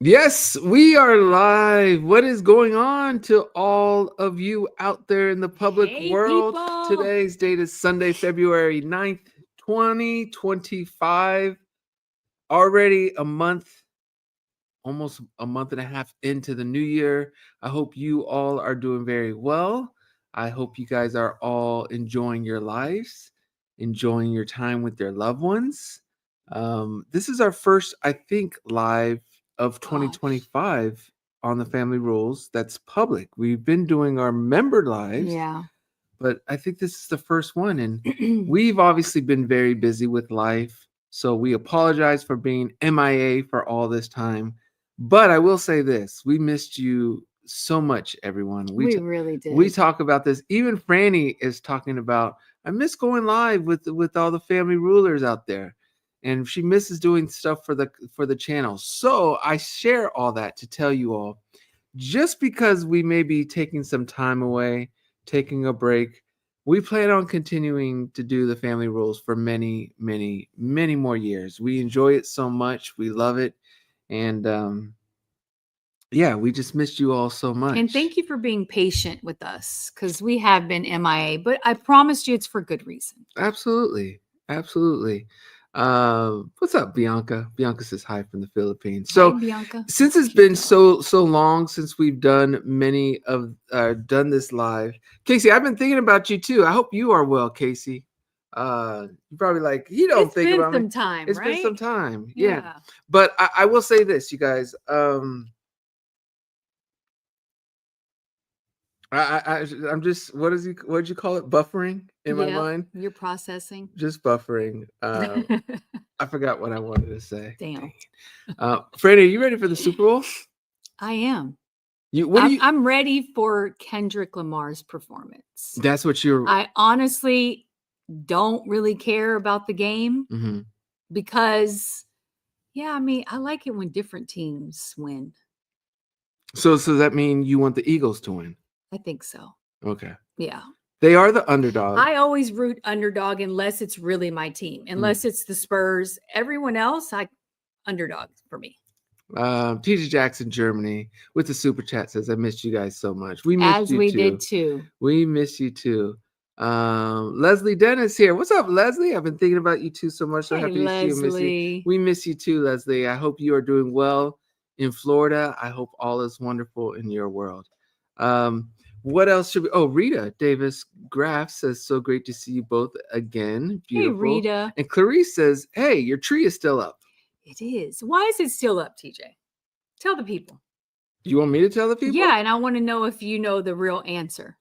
Yes, we are live. What is going on to all of you out there in the public Hey, world? people. Today's date is Sunday, February 9th, 2025. Already a month, almost a month and a half into the new year. I hope you all are doing very well. I hope you guys are all enjoying your lives, enjoying your time with their loved ones. This is our first, I think, live of Gosh. 2025 on the Family Rules that's public. We've been doing our member lives, Yeah. but I think this is the first one. And we've obviously been very busy with life. So we apologize for being MIA for all this time. But I will say this, we missed you so much, everyone. We really We did. talk about this. Even Franny is talking about, I miss going live with all the family rulers out there. And she misses doing stuff for the channel. So I share all that to tell you all, just because we may be taking some time away, taking a break, we plan on continuing to do the family rules for many, many, many more years. We enjoy it so much. We love it. And yeah, we just missed you all so And much. thank you for being patient with us because we have been MIA, but I promised you it's for good reason. Absolutely. Absolutely. What's up, Bianca? Bianca says hi from the Philippines. Hi, So Bianca. since it's Cute been dog. so long since we've done many of done this live, Casey, I've been thinking about you too. I hope you are well, Casey. You're probably like, he don't It's think been about me. some time, It's been some right? time. Yeah. Yeah. But I will say this, you guys. I'm just, what did you call it? Buffering in my Yep. mind. You're processing. Just buffering. I forgot what I wanted to say. Dang Damn. it. Freddie, are you ready for the Super Bowl? I am. What do you? I'm ready for Kendrick Lamar's performance. That's what you're. I honestly don't really care about the game Mhm. because, yeah, I mean, I like it when different teams win. So does that mean you want the Eagles to win? I think so. Okay. Yeah. They are the underdog. I always root underdog unless it's really my team, Mm. unless it's the Spurs. Everyone else, underdog for me. TJ Jackson, Germany, with the super chat says, "I missed you guys so much. We missed As you we too. did too. We miss you too." Leslie Dennis here. What's up, Leslie? I've been thinking about you too so much. So Hey, happy to see you. Miss you. Leslie. We miss you too, Leslie. I hope you are doing well in Florida. I hope all is wonderful in your world. Um, what else should we? Oh, Rita Davis Graff says, "So great to see you both again. Hey, Beautiful." Rita. And Clarice says, "Hey, your tree is still up." It is. Why is it still up, TJ? Tell the people. You want me to tell the people? Yeah, and I want to know if you know the real answer.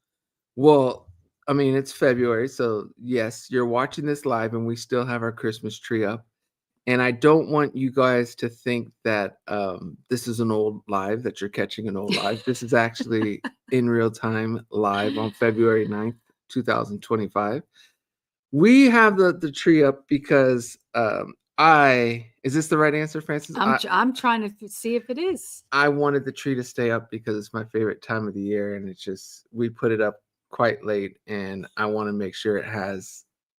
Well, I mean, it's February, so yes, you're watching this live and we still have our Christmas tree up. And I don't want you guys to think that this is an old live, that you're catching an old live. This is actually in real time live on February 9th, 2025. We have the tree up because is this the right answer, Francis? I'm trying to see if it is. I wanted the tree to stay up because it's my favorite time of the year, and it's just, we put it up quite late, and I want to make sure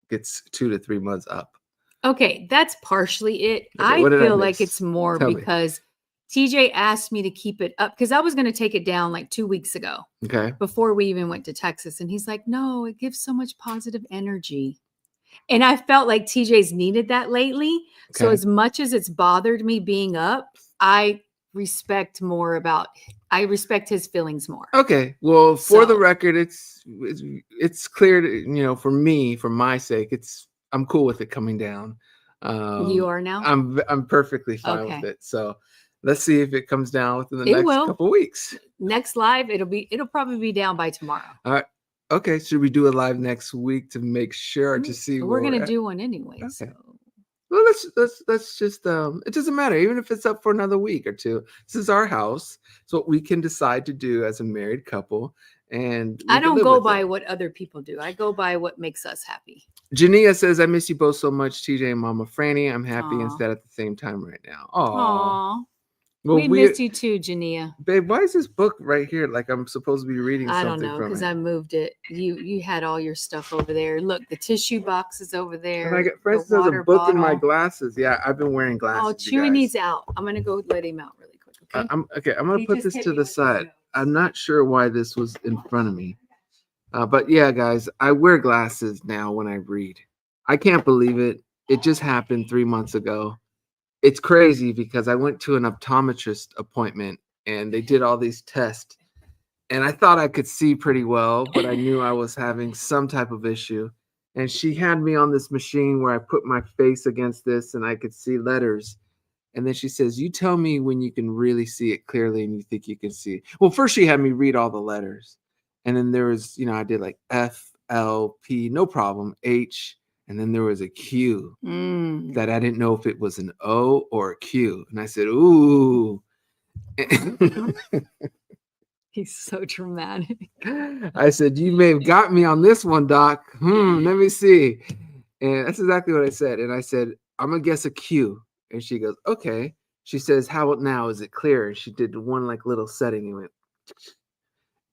gets 2 to 3 months up. Okay, that's partially it. Okay, I what did I feel like miss? it's more Tell me. because TJ asked me to keep it up because I was going to take it down like 2 weeks ago Okay. before we even went to Texas. And he's like, no, it gives so much positive energy. And I felt like TJ's needed that lately. So Okay. as much as it's bothered me being up, I respect his feelings more. Okay. Well, for the So record, it's clear to, for me, for my sake, I'm cool with it coming down. you are now? I'm perfectly fine with Okay. it. So let's see if it comes down within the It next will. couple weeks. Next live, it'll probably be down by tomorrow. All right. Okay. Should we do a live next week to make sure to see We're where gonna do one anyway. Okay. So. Well, let's just it doesn't matter, even if it's up for another week or two. This is our house. It's what we can decide to do as a married couple, and I don't go by what other people do. I go by what makes us happy. Jania says, "I miss you both so much, TJ and Mama Franny. I'm happy and Aw. sad at the same time right now." Aw. Well, We missed you too, Jania. babe. Why is this book right here? Like I'm supposed to be reading I something don't know from because it. I moved it. You had all your stuff over there. Look, the tissue box is over there. And I got the Francis has a water book in my bottle. glasses. Yeah, I've been wearing Oh, glasses. Chewy needs out. I'm gonna go let him out really quick. Okay. I'm gonna He put just this hit to me the with his side. nose. I'm not sure why this was in front of me. But yeah, guys, I wear glasses now when I read. I can't believe it. It just happened 3 months ago. It's crazy because I went to an optometrist appointment and they did all these tests. And I thought I could see pretty well, but I knew I was having some type of issue. And she had me on this machine where I put my face against this and I could see letters. And then she says, "You tell me when you can really see it clearly and you think you can see it." Well, first she had me read all the letters. And then there was, I did like F, L, P, no problem, H. And then there was a Q that I didn't know if it was an O or a Q. And I said, "Ooh." He's so dramatic. I said, "You may have got me on this one, Doc. Let me see." And that's exactly what I said. And I said, "I'm going to guess a Q." And she goes, "Okay." She says, "How about now? Is it clear?" And she did one like little setting and went,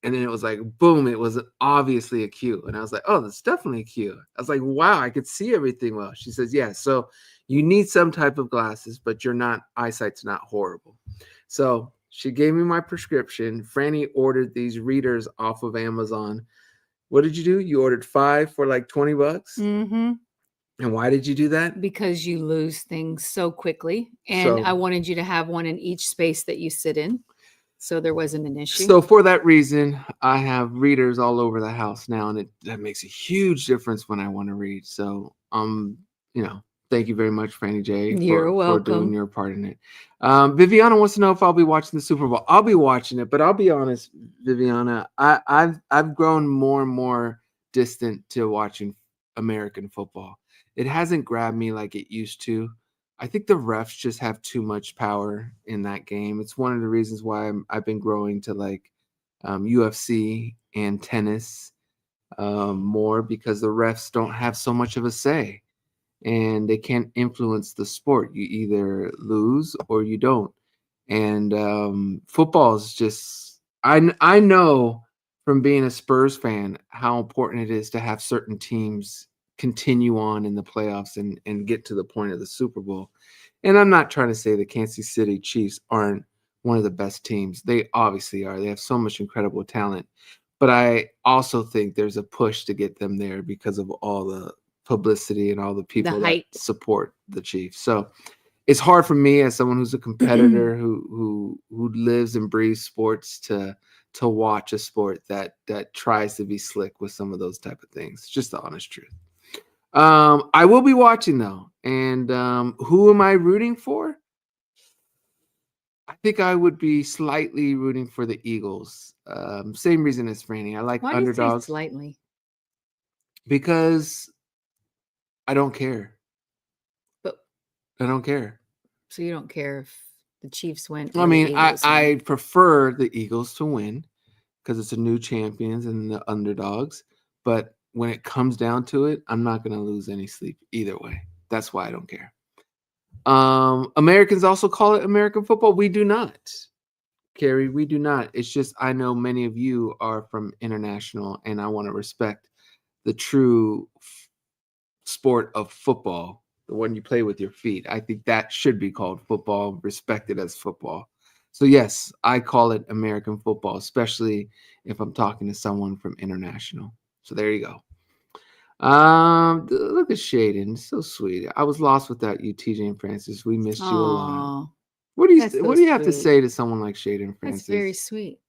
and then it was like, boom, it was obviously a Q. And I was like, "Oh, that's definitely a Q." I was like, "Wow, I could see everything well." She says, "Yeah, so you need some type of glasses, but eyesight's not horrible." So she gave me my prescription. Franny ordered these readers off of Amazon. What did you do? You ordered 5 for like $20? Mm-hmm. And why did you do that? Because you lose things so quickly. And I So, wanted you to have one in each space that you sit in. So there wasn't an issue. so for that reason, I have readers all over the house now, and that makes a huge difference when I want to read. So, thank you very much, Franny J, You're for doing welcome. your part in it. Viviana wants to know if I'll be watching the Super Bowl. I'll be watching it, but I'll be honest, Viviana, I've grown more and more distant to watching American football. It hasn't grabbed me like it used to. I think the refs just have too much power in that game. It's one of the reasons why I've been growing to like UFC and tennis more, because the refs don't have so much of a say and they can't influence the sport. You either lose or you don't. And football is just, I know from being a Spurs fan how important it is to have certain teams continue on in the playoffs and get to the point of the Super Bowl. And I'm not trying to say the Kansas City Chiefs aren't one of the best teams. They obviously are. They have so much incredible talent. But I also think there's a push to get them there because of all the publicity and all the people that hype. support the Chiefs. So it's hard for me as someone who's a competitor who lives and breathes sports to watch a sport that tries to be slick with some of those type of things. Just the honest truth. I will be watching though, and who am I rooting for? I think I would be slightly rooting for the Eagles. Same reason as Franny. I like Why do you say underdogs slightly? because I don't care. But I don't care. so you don't care if the Chiefs win I or the mean, Eagles win. I prefer the Eagles to win because it's a new champions and the underdogs. But when it comes down to it, I'm not going to lose any sleep either way. That's why I don't care. Americans also call it American football. We do not, Carrie. We do not. It's just I know many of you are from international, and I want to respect the true sport of football, the one you play with your feet. I think that should be called football, respected as football. So yes, I call it American football, especially if I'm talking to someone from international. So there you go. Look at Shaden, so sweet. I was lost without you, TJ and Francis. We missed you a lot. Aw, What do you that's so What do you have to sweet. say to someone like Shaden, Francis? That's very sweet.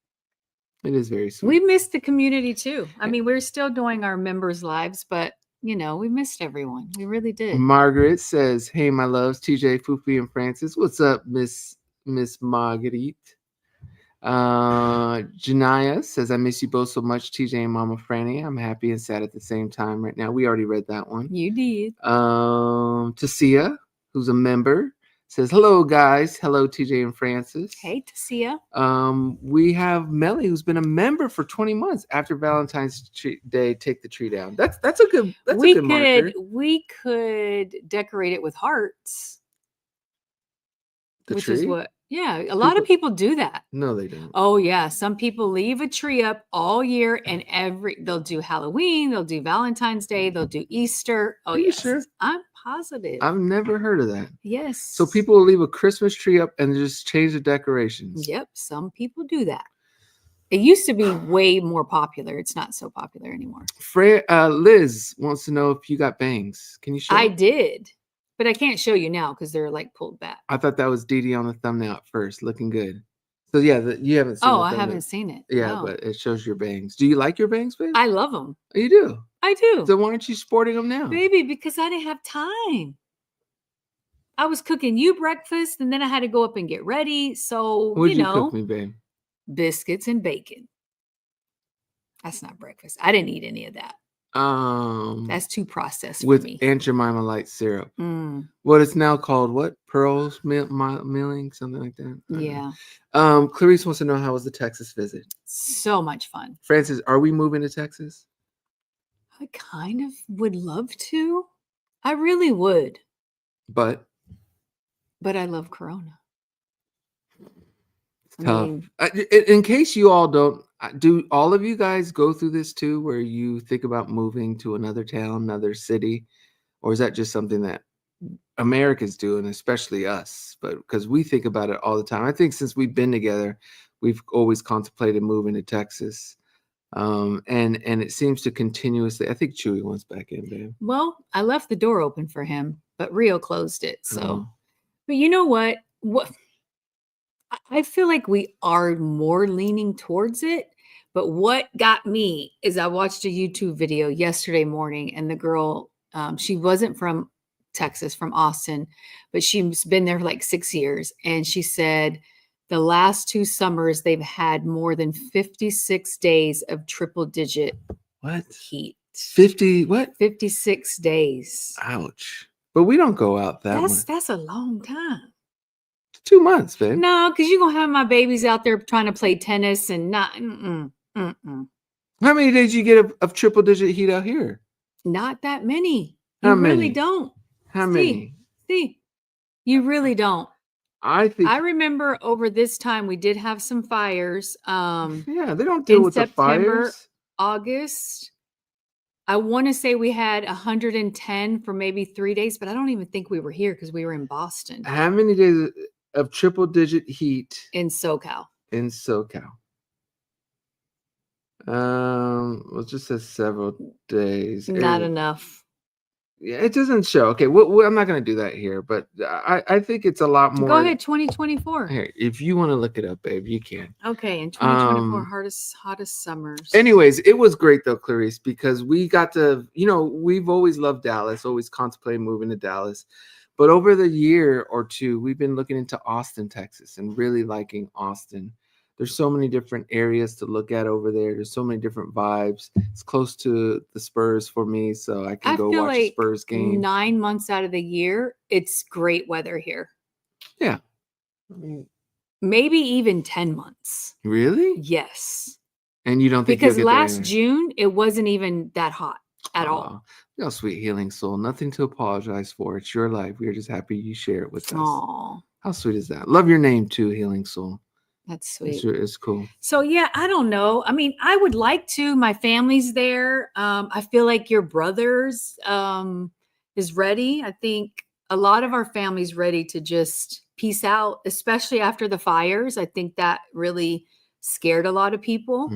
It is very sweet. We missed the community too. I mean, we're still doing our members' lives, but we missed everyone. We really did. Margaret says, "Hey, my loves, TJ, Fufi, and Francis. What's up, Miss Marguerite?" Janaya says, "I miss you both so much, TJ and Mama Franny. I'm happy and sad at the same time right now." We already read that one. You did. Tasia, who's a member, says, "Hello, guys. Hello, TJ and Francis." Hey, Tasia. We have Melly, who's been a member for 20 months after Valentine's Day. Take the tree down. That's a good. That's a good marker. We could decorate it with hearts. The which tree? is what Yeah, a lot of people do that. No, they don't. Oh yeah, some people leave a tree up all year, and they'll do Halloween, they'll do Valentine's Day, they'll do Easter. Oh Are you yes, sure? I'm positive. I've never heard of that. Yes. So people will leave a Christmas tree up and just change the decorations. Yep, some people do that. It used to be way more popular. It's not so popular anymore. Liz wants to know if you got bangs. Can you show? I did, but I can't show you now because they're like pulled back. I thought that was Dee Dee on the thumbnail at first, looking good. So yeah, you haven't seen. Oh, I haven't seen it. Yeah, No. but it shows your bangs. Do you like your bangs, babe? I love them. Oh, you do. I do. So why aren't you sporting them now? Baby, because I didn't have time. I was cooking you breakfast, and then I had to go up and get ready. So, What'd you cook me, babe? Biscuits and bacon. That's not breakfast. I didn't eat any of that. That's too processed for me. With Aunt Jemima light syrup. Mm. What it's now called, what? Pearls milling, something like that. Yeah. Clarice wants to know, how was the Texas visit? So much fun. Francis, are we moving to Texas? I kind of would love to. I really would. But I love Corona. tough. In case you all don't, do all of you guys go through this too, where you think about moving to another town, another city, or is that just something that Americans do, and especially us? But because we think about it all the time. I think since we've been together, we've always contemplated moving to Texas, and it seems to continuously. I think Chewy wants back in, babe. Well, I left the door open for him, but Rio closed it. So, but you know what? I feel like we are more leaning towards it. But what got me is I watched a YouTube video yesterday morning, and the girl, she wasn't from Texas, from Austin, but she's been there for like 6 years. And she said the last 2 summers, they've had more than 56 days of triple digit heat. 50 what? 56 days. Ouch. But we don't go out that much. That's a long time. 2 months, babe. No, because you're going to have my babies out there trying to play tennis and not. How many days you get of triple digit heat out here? Not that many. How You many? really don't. How many? See, you really don't. I remember over this time we did have some fires. Yeah, they don't deal with September, the fires. August. I want to say we had 110 for maybe 3 days, but I don't even think we were here because we were in Boston. How many days of triple digit heat in SoCal? It just says several days. Not enough. Yeah, it doesn't show. Okay, well, I'm not going to do that here, but I think it's a lot more. Go ahead, 2024. Here, if you want to look it up, babe, you can. Okay, in 2024, hottest summers. Anyways, it was great though, Clarice, because we got to, we've always loved Dallas, always contemplated moving to Dallas. But over the year or two, we've been looking into Austin, Texas, and really liking Austin. There's so many different areas to look at over there. There's so many different vibes. It's close to the Spurs for me, so I can go watch a Spurs game. 9 months out of the year, it's great weather here. Yeah. Maybe even 10 months. Really? Yes. And you don't think because last June, it wasn't even that hot at all. You know, sweet healing soul. Nothing to apologize for. It's your life. We're just happy you share it with us. Aww. How sweet is that? Love your name too, healing soul. That's sweet. It's cool. So yeah, I don't know. I mean, I would like to. My family's there. I feel like your brother's is ready. I think a lot of our family's ready to just peace out, especially after the fires. I think that really scared a lot of people.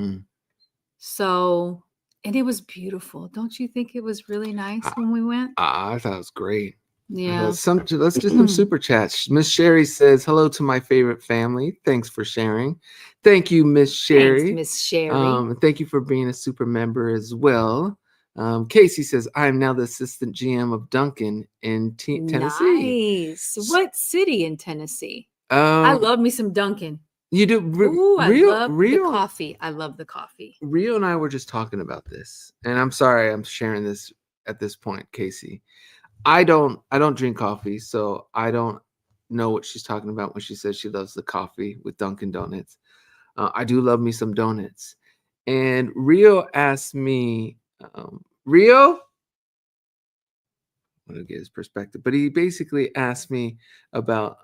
So, and it was beautiful. Don't you think it was really nice when we went? I thought it was great. Yeah. Let's do some super chats. Miss Sherry says, hello to my favorite family. Thanks for sharing. Thank you, Miss Sherry. Thanks, Miss Sherry. Thank you for being a super member as well. Casey says, I am now the assistant GM of Duncan in Tennessee. Nice. What city in Tennessee? I love me some Duncan. You do? I love the coffee. I love the coffee. Rio and I were just talking about this, and I'm sorry I'm sharing this at this point, Casey. I don't drink coffee, so I don't know what she's talking about when she says she loves the coffee with Dunkin' Donuts. I do love me some donuts. And Rio asked me, Rio, wanted to get his perspective. But he basically asked me about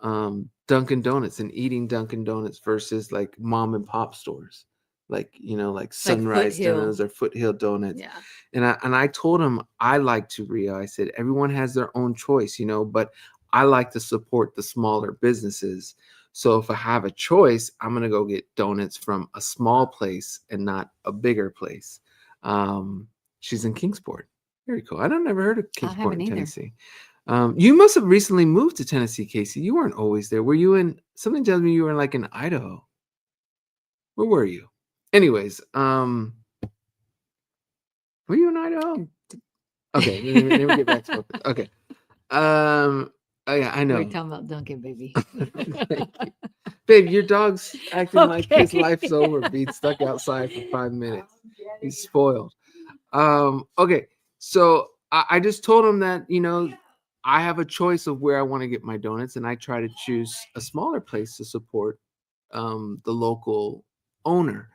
Dunkin' Donuts and eating Dunkin' Donuts versus like mom and pop stores, like like Sunrise Donuts or Foothill Donuts. Yeah. And I told him I like to Rio. I said everyone has their own choice, but I like to support the smaller businesses. So if I have a choice, I'm gonna go get donuts from a small place and not a bigger place. She's in Kingsport. Very cool. I don't never heard of Kingsport in Tennessee. You must have recently moved to Tennessee, Casey. You weren't always there. Were you in? Something tells me you were like in Idaho. Where were you? Anyways, were you in Idaho? Okay, let me get back to focus. Okay. Oh yeah, I know. We're talking about Dunkin', baby. Babe, your dog's acting like his life's over, being stuck outside for 5 minutes. He's spoiled. Okay, so I just told him that I have a choice of where I want to get my donuts, and I try to choose a smaller place to support the local owner.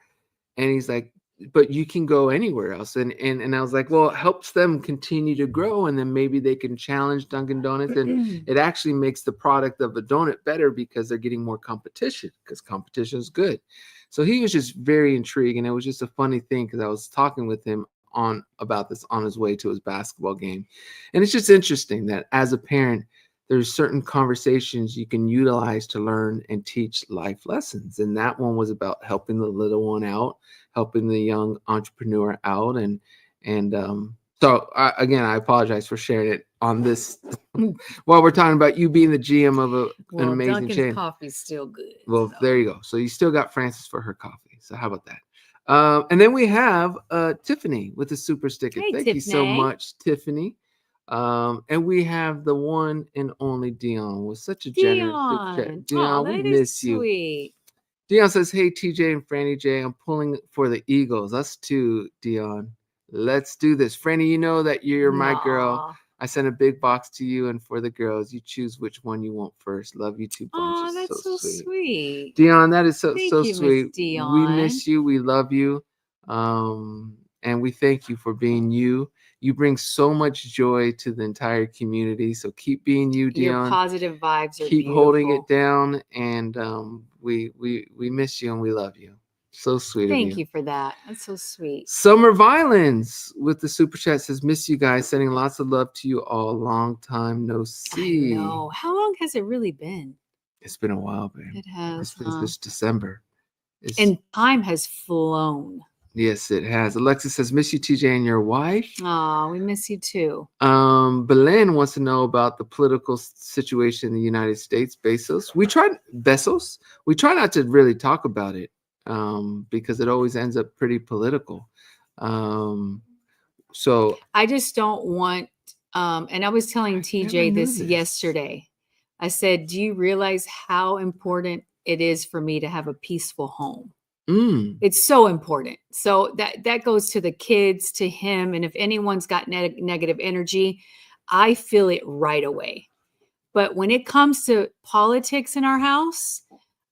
And he's like, but you can go anywhere else. And I was like, well, it helps them continue to grow, and then maybe they can challenge Dunkin' Donuts, and it actually makes the product of a donut better because they're getting more competition, because competition is good. So he was just very intrigued, and it was just a funny thing because I was talking with him about this on his way to his basketball game. And it's just interesting that as a parent, there's certain conversations you can utilize to learn and teach life lessons. And that one was about helping the little one out, helping the young entrepreneur out. So again, I apologize for sharing it on this while we're talking about you being the GM of an amazing Dunkin's chain. Coffee's still good. Well, there you go. So you still got Francis for her coffee. So how about that? And then we have Tiffany with the super sticker. Hey, Thank you so much, Tiffany. And we have the one and only Dion with such a generous super chat. Dion, we miss you. Sweet. Dion says, hey, TJ and Franny J, I'm pulling for the Eagles. Us too, Dion. Let's do this. Franny, you know that you're my girl. I sent a big box to you, and for the girls, you choose which one you want first. Love you two bunches. Oh, that's so sweet. Dion, that is so Thank you, sweet. Miss Dion. We miss you. We love you. And we thank you for being you. You bring so much joy to the entire community. So keep being you, Dion. Your positive vibes are keep beautiful. Holding it down. And we miss you and we love you. So sweet of you. Thank you for that. That's so sweet. Summer Violence with the super chat says, miss you guys. Sending lots of love to you all. Long time no see. I know. How long has it really been? It's been a while, babe. It has. It's been this December. And time has flown. Yes, it has. Alexis says, miss you, TJ, and your wife. Oh, we miss you too. Belen wants to know about the political situation in the United States. Bezos. We try not to really talk about it because it always ends up pretty political. So I just don't want, and I was telling TJ this yesterday. I said, do you realize how important it is for me to have a peaceful home? It's so important. So that goes to the kids, to him. And if anyone's got negative energy, I feel it right away. But when it comes to politics in our house,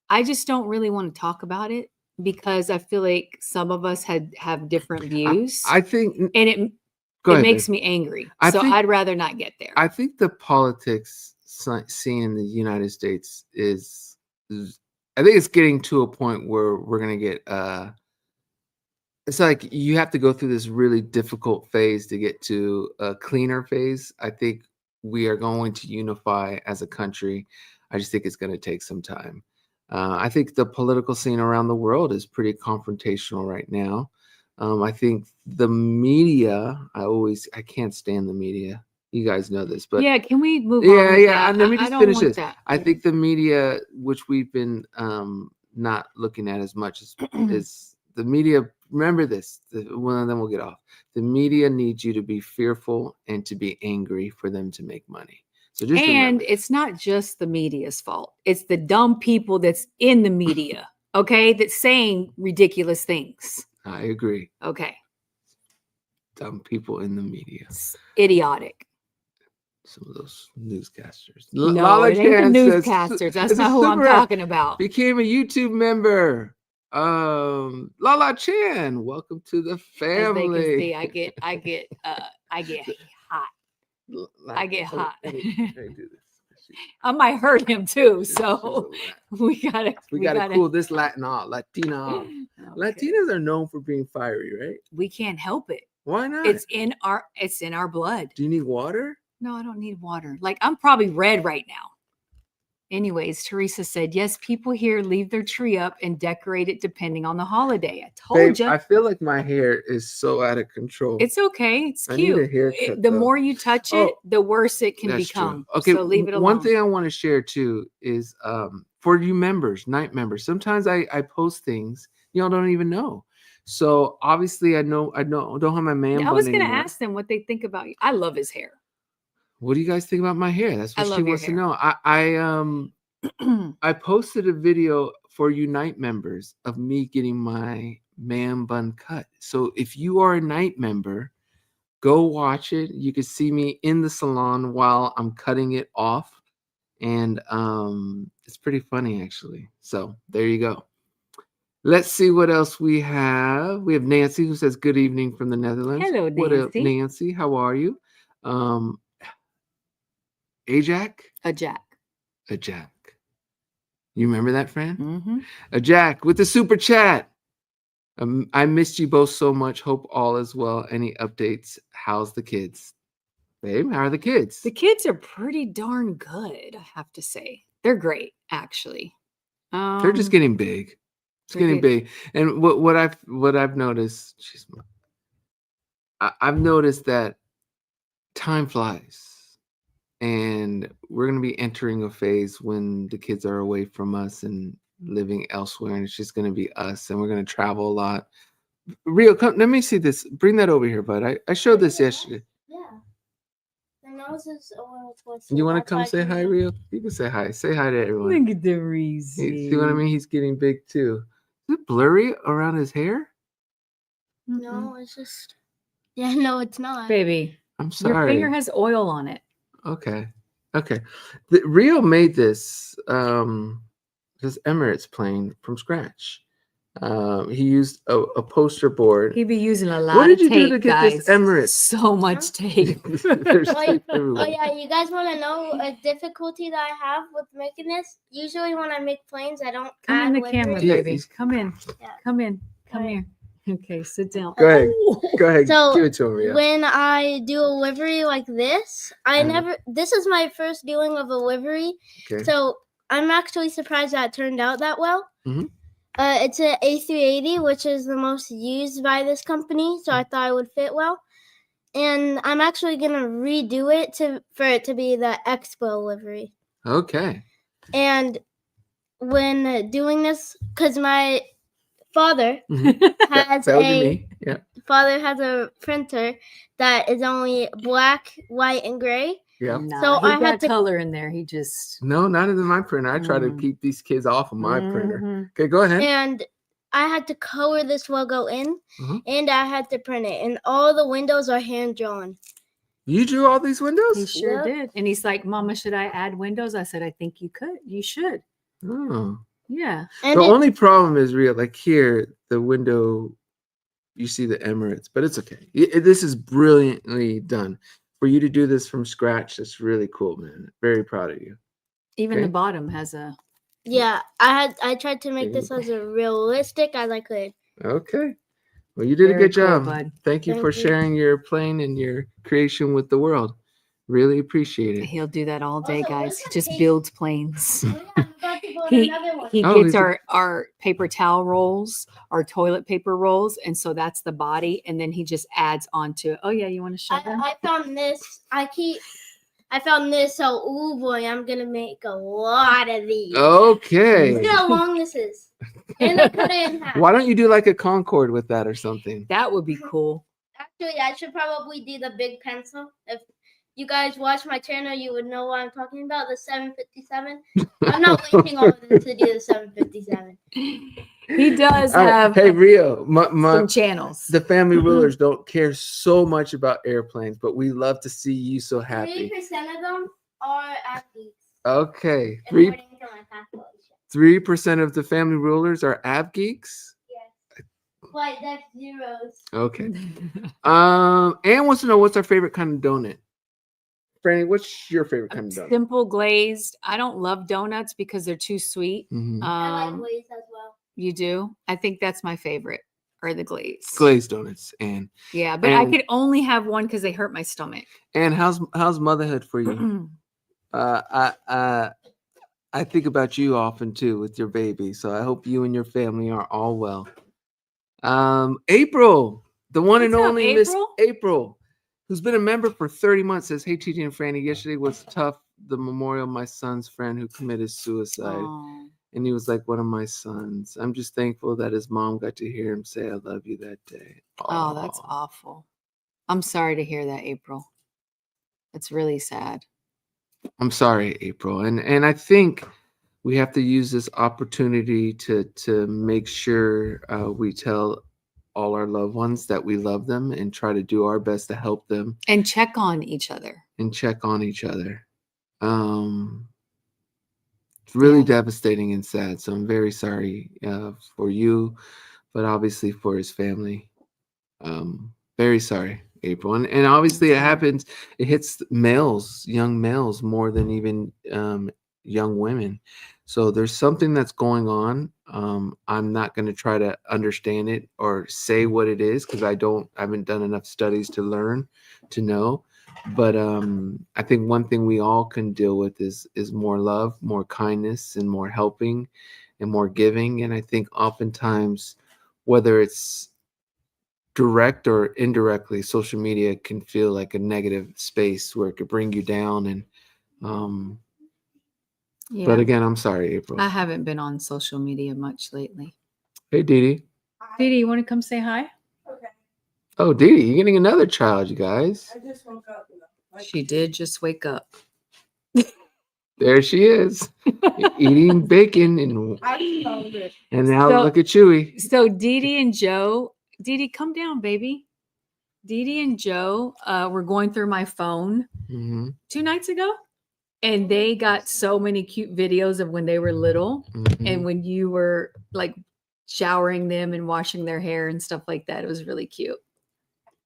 I just don't really want to talk about it because I feel like some of us have different views. I think, and it makes me angry. I'd rather not get there. I think the politics scene in the United States is I think it's getting to a point where we're going to get, it's like you have to go through this really difficult phase to get to a cleaner phase. I think we are going to unify as a country. I just think it's going to take some time. I think the political scene around the world is pretty confrontational right now. I think the media, I can't stand the media. You guys know this, but yeah, can we move on? Yeah. Let me just finish this. I Yeah. think the media, which we've been not looking at as much as is the media. Remember this. Well, then we'll get off. The media needs you to be fearful and to be angry for them to make money. So just remember. It's not just the media's fault. It's the dumb people that's in the media. Okay, that's saying ridiculous things. I agree. Okay. Dumb people in the media. It's idiotic. Some of those newscasters. No, it ain't the newscasters. That's not who I'm talking about. Became a YouTube member. Lala Chan, welcome to the family. As they can see, I get hot. I get hot. Let me do this. I might hurt him too. She's So a we gotta cool this Latina off. Okay. Latinas are known for being fiery, right? We can't help it. Why not? It's in our blood. Do you need water? No, I don't need water. Like, I'm probably red right now. Anyways, Teresa said, yes, people here leave their tree up and decorate it depending on the holiday. I told Babe, you. I feel like my hair is so out of control. It's okay. It's I need cute. a haircut, The though. more you touch it, the worse it can That's become. true. Okay, So leave it alone. one thing I want to share too is for you members, night members. Sometimes I post things y'all don't even know. So obviously I don't have my man. I was going to ask them what they think about you. I love his hair. What do you guys think about my hair? That's what she wants to know. I posted a video for Unite members of me getting my man bun cut. So if you are a Night member, go watch it. You can see me in the salon while I'm cutting it off. And it's pretty funny, actually. So there you go. Let's see what else we have. We have Nancy, who says good evening from the Netherlands. Hello, Nancy. What up, Nancy? How are you? Ajax? A Jack. You remember that, friend? Mm-hmm. Jack with the super chat. I missed you both so much. Hope all is well. Any updates? How's the kids? Babe, how are the kids? The kids are pretty darn good, I have to say. They're great, actually. They're just getting big. It's getting big. And what I've noticed, I've noticed that time flies. And we're going to be entering a phase when the kids are away from us and living elsewhere, and it's just going to be us, and we're going to travel a lot. Rio, come, let me see this. Bring that over here, bud. I showed this yesterday. Yeah. The nose is You want to come say hi, Rio? You can say hi. Say hi to everyone. Look at the reason. See what I mean? He's getting big too. Is it blurry around his hair? No, it's just. Yeah, no, it's not. Baby, I'm sorry. your finger has oil on it. Okay. Rio made this Emirates plane from scratch. He used a poster board. He'd be using a lot What did of you tape, do to get guys. this Emirates? So much tape. There's tape everywhere. Oh yeah, you guys want to know a difficulty that I have with making this? Usually when I make planes, I don't Come in the add camera, livery. baby. Come in. Yeah. Come in. Come All right. here. Okay, sit down. Go ahead. Go ahead. So, give it to him, Rio. When I do a livery like this, this is my first doing of a livery. Okay. So I'm actually surprised that it turned out that well. Mm-hmm. It's an A380, which is the most used by this company, so I thought it would fit well. And I'm actually gonna redo it for it to be the Expo livery. Okay. And when doing this, because my father has father has a printer that is only black, white, and gray. Yeah. Nah, so I had to color in there. He just not in my printer. I try to keep these kids off of my printer. Okay, go ahead. And I had to color this logo in, and I had to print it. And all the windows are hand drawn. You drew all these windows? He sure did. And he's like, Mama, should I add windows? I said, I think you could. You should. Oh. Yeah. And the only problem is real. Like here, the window, you see the Emirates, but it's okay. This is brilliantly done. For you to do this from scratch, that's really cool, man. Very proud of you. Even the bottom has a. Yeah, I tried to make this as realistic as I could. Okay. Well, you did a good job. Bud. Thank you for sharing your plane and your creation with the world. Really appreciate it. He'll do that all day, guys. He just builds planes. He He gets our paper towel rolls, our toilet paper rolls, and so that's the body, and then he just adds onto it. Oh yeah, you want to show them? I found this. I found this, so oh boy, I'm gonna make a lot of these. Okay. Look how long this is. And I cut it in half. Why don't you do like a Concorde with that or something? That would be cool. Actually, I should probably do the big pencil. If you guys watch my channel, you would know what I'm talking about, the 757. I'm not waiting on them to do the 757. He does have hey, Rio, some channels. The family rulers don't care so much about airplanes, but we love to see you so happy. 3% of them are athletes. Okay. According to my calculation. 3% of the family rulers are ab geeks? Yes. Flight deck zeros. Okay. Anne wants to know what's our favorite kind of donut. Franny, what's your favorite kind of donut? Simple glazed. I don't love donuts because they're too sweet. Mhm. I like glazed as well. You do? I think that's my favorite, or the glazed. Glazed donuts, and Yeah, but I could only have one because they hurt my stomach. And how's motherhood for you? I think about you often too with your baby, so I hope you and your family are all well. April, the one and What's up, only Miss April? April, who's been a member for 30 months, says, "Hey, TJ and Franny, yesterday was tough. The memorial of my son's friend who committed suicide, Oh. and he was like one of my sons. I'm just thankful that his mom got to hear him say I love you that day." Oh, that's awful. I'm sorry to hear that, April. It's really sad. I'm sorry, April, and I think we have to use this opportunity to make sure we tell all our loved ones that we love them and try to do our best to help them and check on each other. It's really devastating and sad. So I'm very sorry for you, but obviously for his family. Very sorry, April. And obviously it hits males, young males, more than even young women. So there's something that's going on. I'm not going to try to understand it or say what it is because I haven't done enough studies to learn to know. But I think one thing we all can deal with is more love, more kindness, and more helping and more giving. And I think oftentimes, whether it's direct or indirectly, social media can feel like a negative space where it could bring you down. And but again, I'm sorry, April. I haven't been on social media much lately. Hey, Didi. Didi, you want to come say hi? Okay. Oh, Didi, you're getting another child, you guys. I just woke up. She did just wake up. There she is, eating bacon, and now look at Chewy. So Didi and Joe, Didi, come down, baby. Didi and Joe were going through my phone 2 nights ago, and they got so many cute videos of when they were little and when you were like showering them and washing their hair and stuff like that. It was really cute.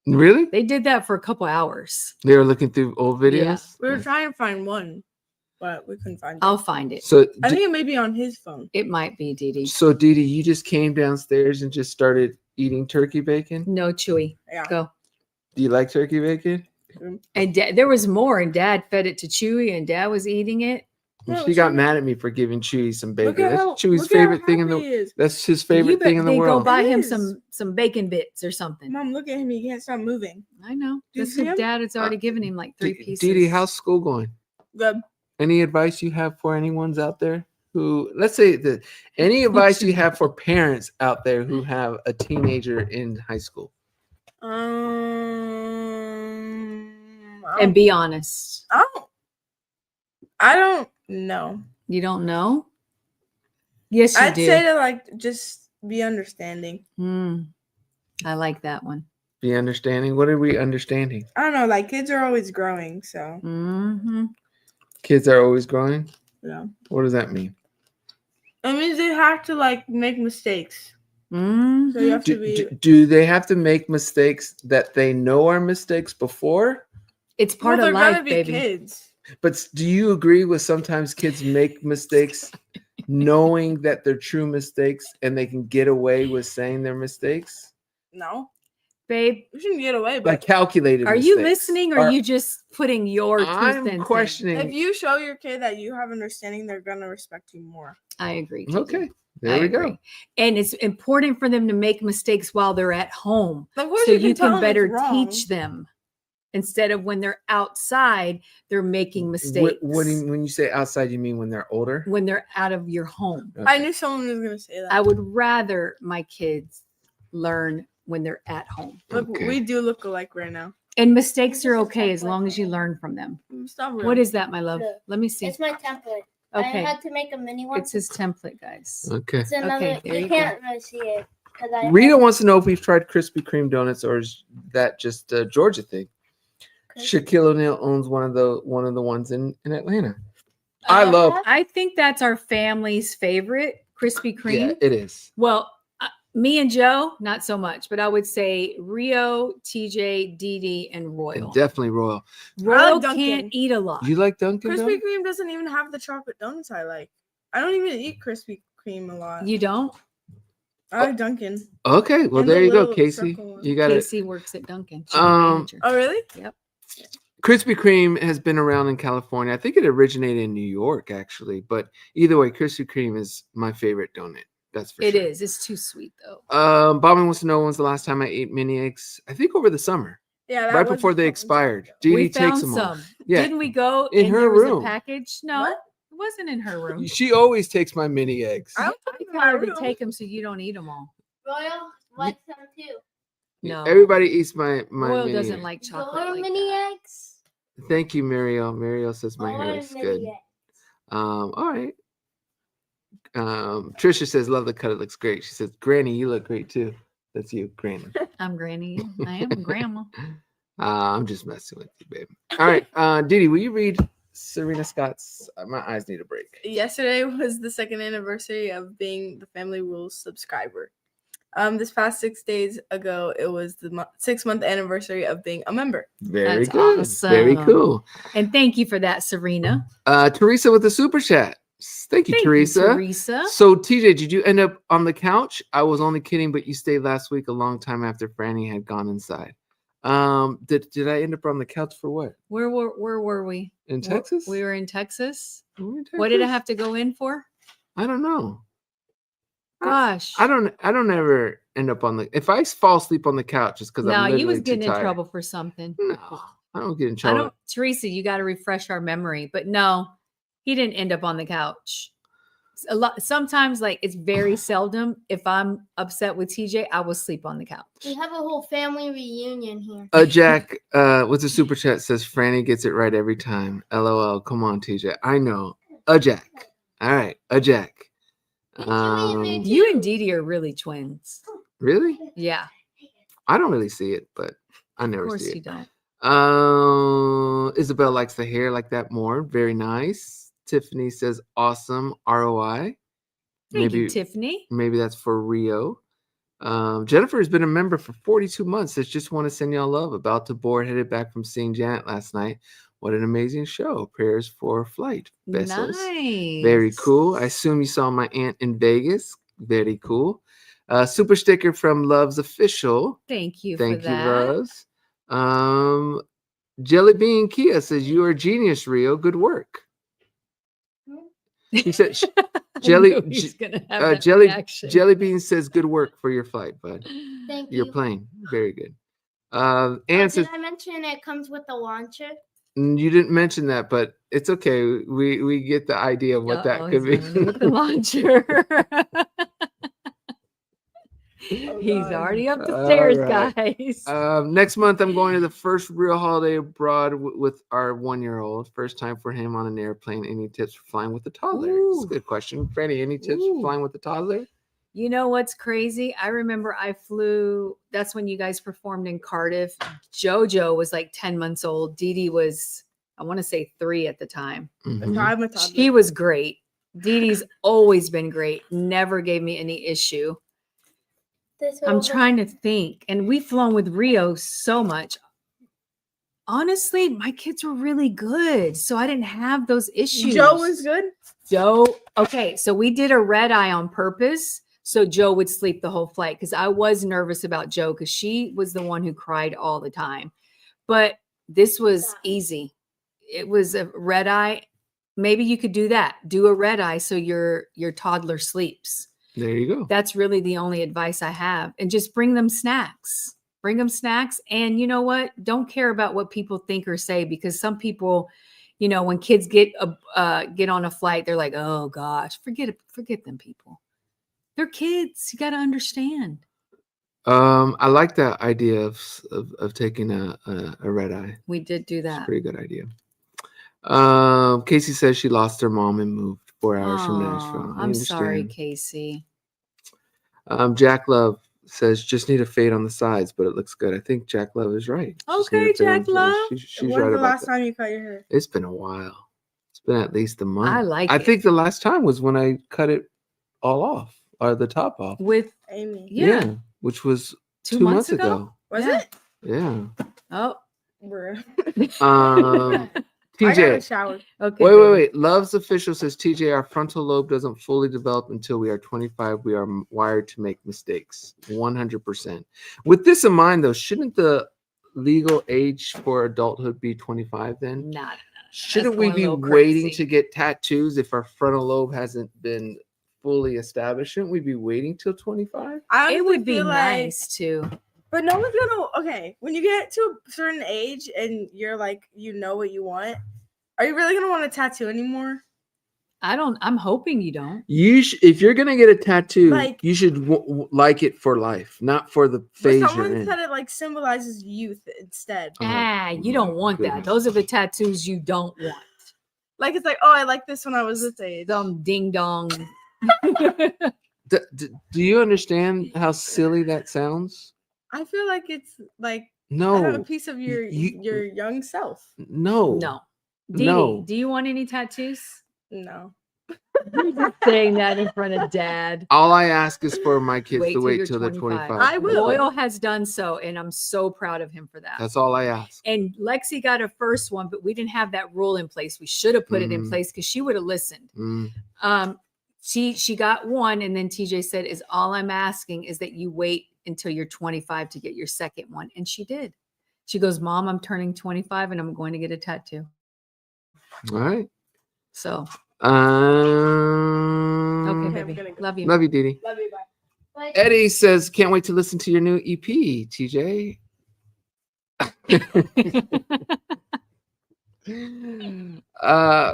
Really? They did that for a couple hours. They were looking through old videos? Yeah. We were trying to find one, but we couldn't find it. I'll find it. So I think it may be on his phone. It might be, Didi. So Didi, you just came downstairs and just started eating turkey bacon? No, Chewy. Yeah. Go. Do you like turkey bacon? And there was more, and Dad fed it to Chewy, and Dad was eating it. Well, she got mad at me for giving Chewy some bacon. That's Chewy's look favorite thing in the. That's his favorite thing in the They world. go buy It him is. some bacon bits or something. Mom, look at him. He can't stop moving. I know. Do you That's see because him? Dad has already given him like 3 pieces. Didi, how's school going? Good. Any advice you have for anyone's out there who, let's say that any advice you have for parents out there who have a teenager in high school? And be honest. I don't know. You don't know? Yes, you I'd do. say to like just be understanding. I like that one. Be understanding. What are we understanding? I don't know. Like kids are always growing, so Kids are always growing. yeah. What does that mean? It means they have to like make mistakes. So you have to be. Do they have to make mistakes that they know are mistakes before? It's part Well, of they're life, gonna be baby. kids. But do you agree with sometimes kids make mistakes knowing that they're true mistakes and they can get away with saying they're mistakes? No, Babe, we shouldn't get away. But Like calculated are mistakes. you listening or are you just putting your 2 cents in? I'm questioning. if you show your kid that you have understanding, they're gonna respect you more. I agree. Gigi. Okay, there I we agree. go. And it's important for them to make mistakes while they're at home. Of course, So you tell can them better it's wrong. teach them instead of when they're outside, they're making mistakes. When you say outside, you mean when they're older? When they're out of your home. Okay. I knew someone was gonna say that. I would rather my kids learn when they're at home. Look, Okay. we do look alike right now. And mistakes are okay as long as you learn from them. Stop. What is that, my love? Look, Let me see. It's my template. Okay. I had to make a mini one. It's his template, guys. Okay. It's another. Okay, there you you go. can't really see it. 'Cause I Rita wants to know if we've tried Krispy Kreme donuts or is that just a Georgia thing? Shaquille O'Neal owns one of the ones in Atlanta. I love. I think that's our family's favorite Krispy Kreme. Yeah, it is. Well, Me and Joe, not so much, but I would say Rio, TJ, Dee, and Royal. Definitely Royal. Royal Dunkin'. can't eat a lot. You like Dunkin'? Krispy Kreme doesn't even have the chocolate donuts I like. I don't even eat Krispy Kreme a lot. You don't? I like Dunkin'. Okay, well And there the you go, little Casey. circle one. You got it. Casey works at Dunkin'. She's the manager. Oh, really? Yep. Krispy Kreme has been around in California. I think it originated in New York, actually. But either way, Krispy Kreme is my favorite donut. That's for It sure. is. It's too sweet, though. Bobby wants to know when's the last time I ate mini eggs. I think over the summer. Yeah, that Right was before they fun. expired. We Dee takes found them all. some. Yeah. Didn't we go In and her there was room. a package? No, What? it wasn't in her room. She always takes my mini eggs. I I don't put them in tell my her to room. take them so you don't eat them all. Royal likes them too. No. Everybody eats my Royal mini doesn't egg. like chocolate. Your Like mini that. eggs. Thank you, Mariel. Mariel says my hair Or is mini good. eggs. All right. Trisha says, love the cut. It looks great. She says, Granny, you look great too. That's you, Granny. I'm Granny. I am a grandma. I'm just messing with you, babe. All right. Didi, will you read Serena Scott's? My eyes need a break. Yesterday was the 2nd anniversary of being the Family Rules subscriber. This past 6 days ago, it was the 6-month anniversary of being a member. Very That's good. awesome. Very cool. And thank you for that, Serena. Teresa with the super chat. Thank you, Teresa. Teresa. So, TJ, did you end up on the couch? I was only kidding, but you stayed last week a long time after Franny had gone inside. Did I end up on the couch for what? Where were we? In Texas? We were in Texas. Were we in What did I Texas? have to go in for? I don't know. Gosh. I don't ever end up on the. If I fall asleep on the couch, it's because No, I'm you was literally too getting in tired. trouble for something. No, I don't get in I trouble. don't, Teresa, you got to refresh our memory. But no, he didn't end up on the couch. Sometimes, like, it's very seldom. If I'm upset with TJ, I will sleep on the couch. We have a whole family reunion here. Jack with the super chat says Franny gets it right every time. LOL. Come on, TJ. I know. Jack. All right. Jack. You and Dee are really twins. Really? Yeah. I don't really see it, but I Of never course see you it. don't. Isabel likes the hair like that more. Very nice. Tiffany says awesome ROI. Thank you, Tiffany. Maybe that's for Rio. Jennifer has been a member for 42 months. Says just want to send y'all love. About to board, headed back from seeing Janet last night. What an amazing show. Prayers for flight. Besos. Nice. Very cool. I assume you saw my aunt in Vegas. Very cool. Super sticker from Love's Official. Thank you Thank for you, that. Loves. Jelly Bean Kia says, you are a genius, Rio. Good work. He said, Jelly Bean says, good work for your flight, bud. Thank you. Your plane. Very good. Did I mention it comes with a launcher? You didn't mention that, but it's okay. We get the idea of what that could be. With the launcher. He's already up the stairs, guys. Next month, I'm going to the first real holiday abroad with our 1-year-old. First time for him on an airplane. Any tips for flying with a toddler? That's a good question. Franny, any tips for flying with a toddler? You know what's crazy? I remember I flew. That's when you guys performed in Cardiff. JoJo was like 10 months old. Dee was, I want to say 3 at the time. Mm-hmm. He was great. Dee's always been great. Never gave me any issue. I'm trying to think. And we've flown with Rio so much. Honestly, my kids were really good. So I didn't have those issues. Joe was good? Joe. Okay. So we did a red eye on purpose. So Joe would sleep the whole flight because I was nervous about Joe because she was the one who cried all the time. But this was easy. It was a red eye. Maybe you could do that. Do a red eye so your toddler sleeps. There you go. That's really the only advice I have. And just bring them snacks. Bring them snacks. And you know what? Don't care about what people think or say because some people, you know, when kids get on a flight, they're like, oh gosh, forget them people. They're kids. You got to understand. I like that idea of taking a red eye. We did do that. It's a pretty good idea. Casey says she lost her mom and moved 4 hours from Nashville. I'm sorry, Casey. Jack Love says just need a fade on the sides, but it looks good. I think Jack Love is right. Okay, Jack Love. She's When's right the about last that. time you cut your hair? It's been a while. It's been at least a month. I think the last time was when I cut it all off. or the top off. with Amy. yeah, which was 2 2 months months ago? ago. Was Yeah. it? Yeah. Oh, Bruh. Um, I got a TJ. shower. okay. Wait. Love's official says, TJ, our frontal lobe doesn't fully develop until we are 25. We are wired to make mistakes. 100%. With this in mind, though, shouldn't the legal age for adulthood be 25 then? No. Shouldn't That's we going a be little waiting crazy. to get tattoos if our frontal lobe hasn't been fully established? Shouldn't we be waiting till 25? I It honestly would be feel like, nice too. but no one's gonna. Okay, when you get to a certain age and you're like, you know what you want, are you really gonna want a tattoo anymore? I'm hoping you don't. If you're gonna get a tattoo, Like- you should like it for life, not for the But phase you're someone in. said it like symbolizes youth instead. You my don't want that. goodness. Those are the tattoos you don't want. Like it's like, oh, I like this when I was this age. Some ding dong. Do you understand how silly that sounds? I feel like it's like I have a No, piece of your young self. no, No. Dee no. Dee, do you want any tattoos? No. You're just saying that in front of dad. All I ask is for my kids to till wait you're till they're 25. I will. Loyal has done so, and I'm so proud of him for that. That's all I ask. And Lexi got her first one, but we didn't have that rule in place. We should have put it in Mhm. place because she would have listened. Mm. She got one, and then TJ said, "Is all I'm asking is that you wait until you're 25 to get your second one," and she did. She goes, "Mom, I'm turning 25, and I'm going to get a tattoo." All right. So Okay, okay, I'm baby, gonna go. love you. Love you, Didi. Love you. Bye. Eddie says, "Can't wait to listen to your new EP, TJ."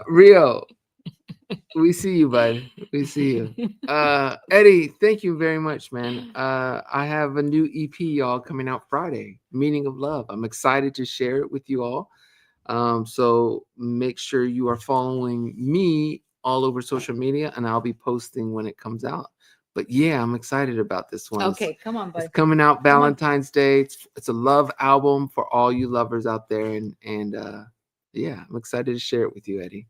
Rio, we see you, bud. We see you. Eddie, thank you very much, man. I have a new EP, y'all, coming out Friday, Meaning of Love. I'm excited to share it with you all. So make sure you are following me all over social media, and I'll be posting when it comes out. But yeah, I'm excited about this one. Okay, come on, It's bud. coming out on. Valentine's Day. It's a love album for all you lovers out there, and yeah, I'm excited to share it with you, Eddie.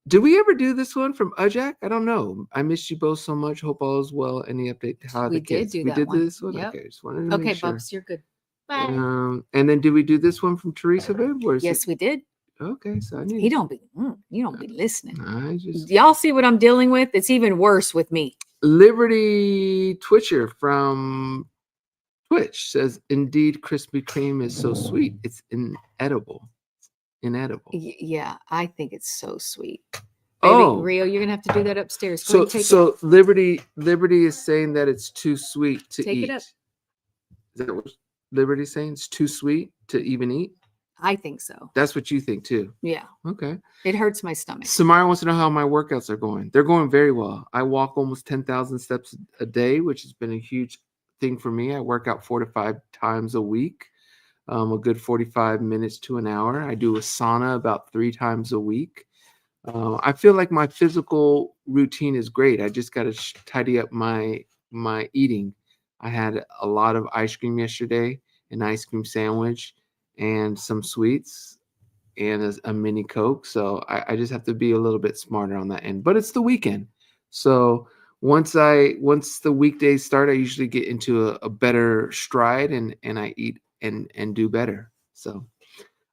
Did we ever do this one from Ujak? I don't know. I missed you both so much. Hope all is well. Any update? How are We the kids? did do We that did one. this one. Yep. Okay, just wanted to Okay, make sure. Bubs, you're good. Bye. And then did we do this one from Teresa, babe? Or is Yes, we did. it? Okay, so I need. You don't be listening. I just Y'all see what I'm dealing with? It's even worse with me. Liberty Twitcher from Twitch says, "Indeed, Krispy Kreme is so sweet. It's inedible. Inedible." Yeah, I think it's so sweet. Baby, Oh. Rio, you're gonna have to do that upstairs. Go ahead and take So Liberty is saying that it's too sweet to Take eat. it up. Is that what Liberty's saying? It's too sweet to even eat? I think so. That's what you think too. Yeah, Okay. it hurts my stomach. Samara wants to know how my workouts are going. They're going very well. I walk almost 10,000 steps a day, which has been a huge thing for me. I work out 4 to 5 times a week, a good 45 minutes to an hour. I do a sauna about 3 times a week. I feel like my physical routine is great. I just got to tidy up my eating. I had a lot of ice cream yesterday, an ice cream sandwich, and some sweets, and a mini Coke. So I just have to be a little bit smarter on that end. But it's the weekend, so once the weekdays start, I usually get into a better stride, and I eat and do better. So.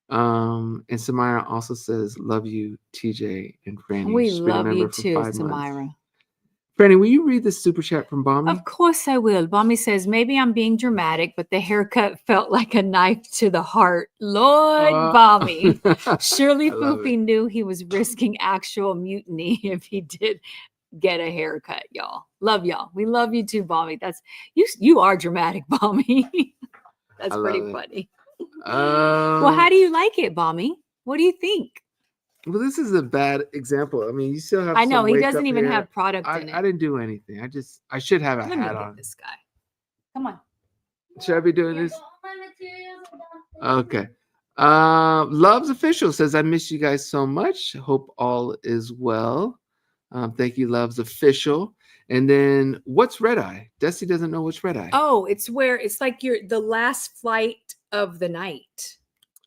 And Samira also says, "Love you, TJ and Franny." We She's been a love you member for too, 5 months. Samira. Franny, will you read the super chat from Bommy? Of course I will. Bommy says, maybe I'm being dramatic, but the haircut felt like a knife to the heart. Lord Bommy. Surely I love Foofy knew he was risking actual mutiny if he did get a haircut, y'all. Love y'all. We love you too, Bommy. That's you are dramatic, Bommy. That's I pretty love it. funny. Well, Well, how do you like it, Bommy? What do you think? Well, this is a bad example. I mean, you still have. I know some he wake doesn't up even hair. have product I in it. didn't do anything. I should have a Let me hat get on. this guy. Come on. Should I be doing this? Okay. Love's Official says, "I miss you guys so much. Hope all is well." Thank you, Love's Official. And then what's Red Eye? Desi doesn't know what's Red Eye. Oh, it's where it's like the last flight of the night.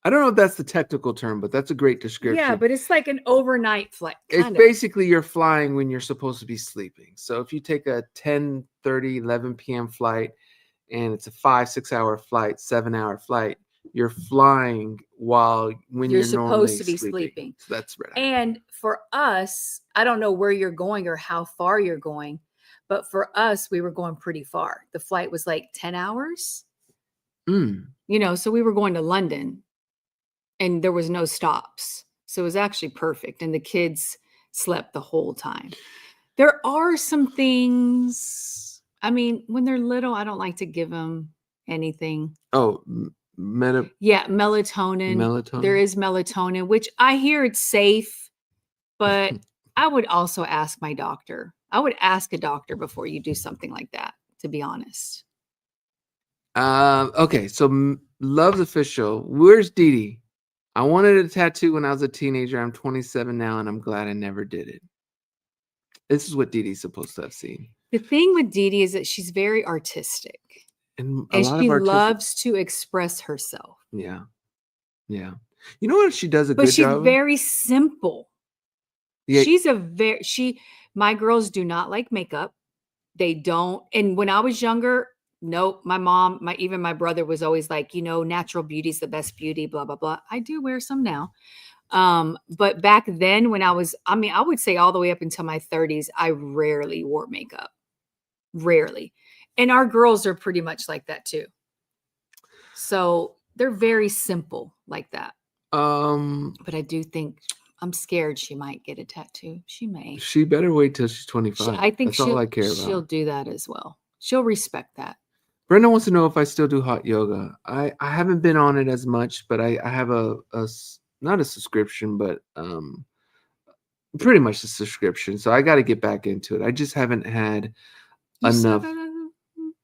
I don't know if that's the technical term, but that's a great description. Yeah, but it's like an overnight flight. It's basically you're flying when you're supposed to be sleeping. So if you take a 10:30, 11 p.m. flight and it's a 5-6 hour flight, 7-hour flight, you're flying when you're supposed to be sleeping. sleeping. So that's right. And for us, I don't know where you're going or how far you're going, but for us, we were going pretty far. The flight was like 10 hours. So we were going to London and there was no stops. So it was actually perfect. And the kids slept the whole time. There are some things, I mean, when they're little, I don't like to give them anything. Oh, melatonin. There is melatonin, which I hear it's safe, but I would also ask my doctor. I would ask a doctor before you do something like that, to be honest. Okay, so Love's Official. Where's Dee Dee? I wanted a tattoo when I was a teenager. I'm 27 now, and I'm glad I never did it. This is what Dee Dee's supposed to have seen. The thing with Dee Dee is that she's very artistic. And she loves to express herself. Yeah. Yeah. You know what? She does a good job. But she's very simple. Yeah. My girls do not like makeup. They don't. And when I was younger, nope. My mom, even my brother was always like, natural beauty is the best beauty, blah, blah, blah. I do wear some now. But back then when I would say all the way up until my 30s, I rarely wore makeup. Rarely. And our girls are pretty much like that too. So they're very simple like that. But I do think I'm scared she might get a tattoo. She may. She better wait till she's 25. I think that's all I care about. She'll do that as well. She'll respect that. Brenda wants to know if I still do hot yoga. I haven't been on it as much, but I have a not a subscription, but pretty much a subscription. So I got to get back into it. I just haven't had enough.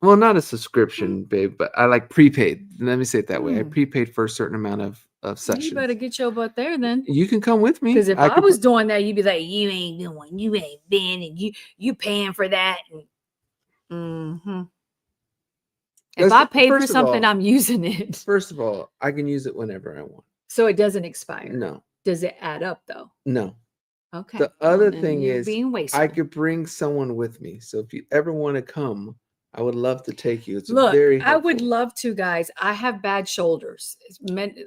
Well, not a subscription, babe, but I like prepaid. Let me say it that way. I prepaid for a certain amount of sessions. You better get your butt there then. You can come with me. Because if I was doing that, you'd be like, you ain't doing, you ain't been, and you paying for that. And, If I paid for something, I'm using it. First of all, I can use it whenever I want. So it doesn't expire? No. Does it add up though? No. Okay. The other thing is being wasteful. I could bring someone with me. So if you ever want to come, I would love to take you. It's Look, very helpful. I would love to, guys. I have bad shoulders.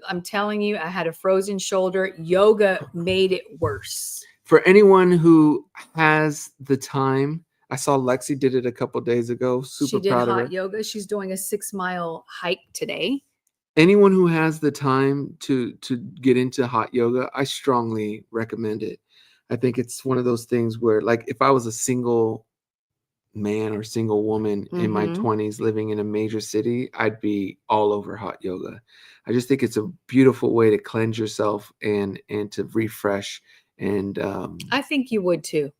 I'm telling you, I had a frozen shoulder. Yoga made it worse. For anyone who has the time, I saw Lexi did it a couple days ago. Super proud of her. Hot yoga. She's doing a 6-mile hike today. Anyone who has the time to get into hot yoga, I strongly recommend it. I think it's one of those things where, like, if I was a single man or single woman in my 20s living in a major city, I'd be all over hot yoga. I just think it's a beautiful way to cleanse yourself and to refresh. And I think you would too.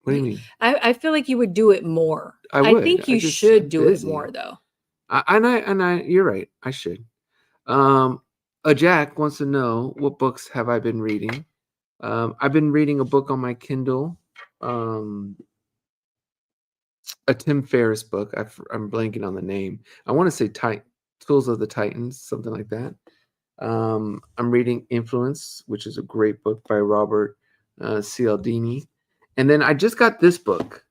What do you mean? I feel like you would do it more. I think you should do it more though. You're right. I should. Jack wants to know, what books have I been reading? I've been reading a book on my Kindle, a Tim Ferriss book. I'm blanking on the name. I want to say Tools of the Titans, something like that. I'm reading Influence, which is a great book by Robert Cialdini. And then I just got this book.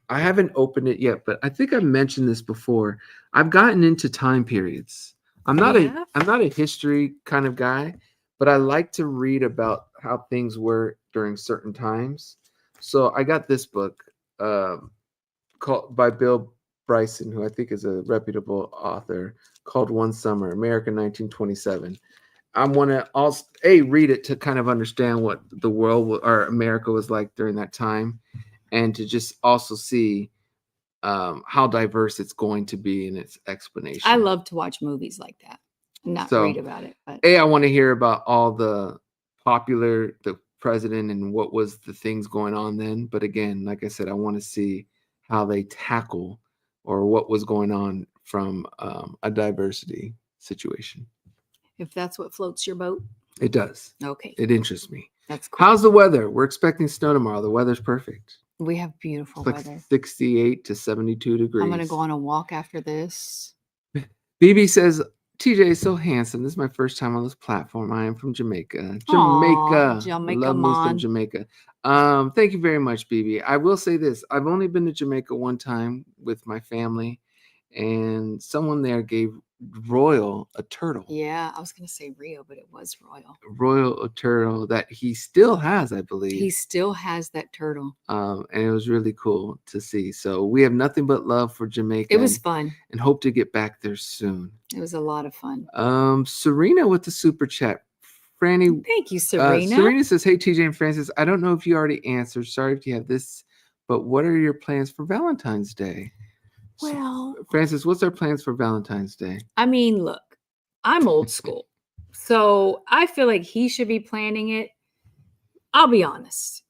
I haven't opened it yet, but I think I mentioned this before. I've gotten into time periods. I'm not a history kind of guy, but I like to read about how things were during certain times. So I got this book called by Bill Bryson, who I think is a reputable author, called One Summer, America 1927. I want to also read it to kind of understand what the world or America was like during that time, and to just also see how diverse it's going to be in its explanation. I love to watch movies like that, not read about it. But I want to hear about all the president and what was the things going on then. But again, like I said, I want to see how they tackle or what was going on from a diversity situation. If that's what floats your boat. It does. Okay. It interests me. That's cool. How's the weather? We're expecting snow tomorrow. The weather's perfect. We have beautiful weather. 68 to 72 degrees. I'm going to go on a walk after this. BB says, TJ is so handsome. This is my first time on this platform. I am from Jamaica. Aw, Jamaica. Love me some man. Jamaica. Thank you very much, BB. I will say this. I've only been to Jamaica one time with my family, and someone there gave Royal a turtle. Yeah, I was gonna say Rio, but it was Royal. Royal a turtle that he still has, I believe. He still has that turtle. And it was really cool to see. So we have nothing but love for Jamaica. It was fun. And hope to get back there soon. It was a lot of fun. Serena with the super chat. Franny. Thank you, Serena. Serena says, "Hey TJ and Francis, I don't know if you already answered. Sorry if you have this, but what are your plans for Valentine's Day?" Well, Francis, what's our plans for Valentine's Day? I mean, look, I'm old school. So I feel like he should be planning it. I'll be honest.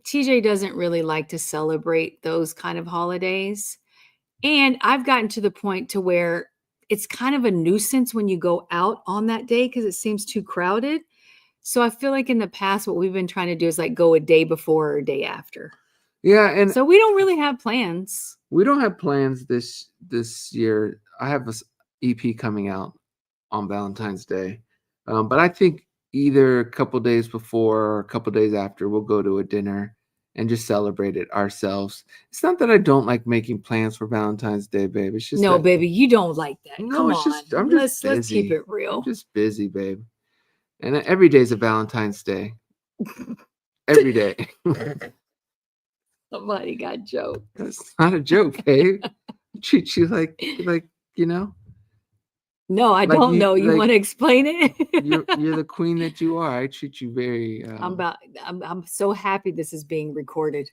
TJ doesn't really like to celebrate those kind of holidays. And I've gotten to the point to where it's kind of a nuisance when you go out on that day because it seems too crowded. So I feel like in the past, what we've been trying to do is like go a day before or a day after. Yeah, and so we don't really have plans. We don't have plans this year. I have an EP coming out on Valentine's Day, but I think either a couple days before or a couple days after, we'll go to a dinner and just celebrate it ourselves. It's not that I don't like making plans for Valentine's Day, babe. It's just no, baby, you don't like that. No, Come it's on, just I'm just busy. Let's keep it real. I'm just busy, babe. And every day is a Valentine's Day. Every day. Somebody got joke. That's not a joke, babe. I treat you like you know. No, I don't know. You want to explain it? you're the queen that you are. I treat you very. I'm so happy this is being recorded.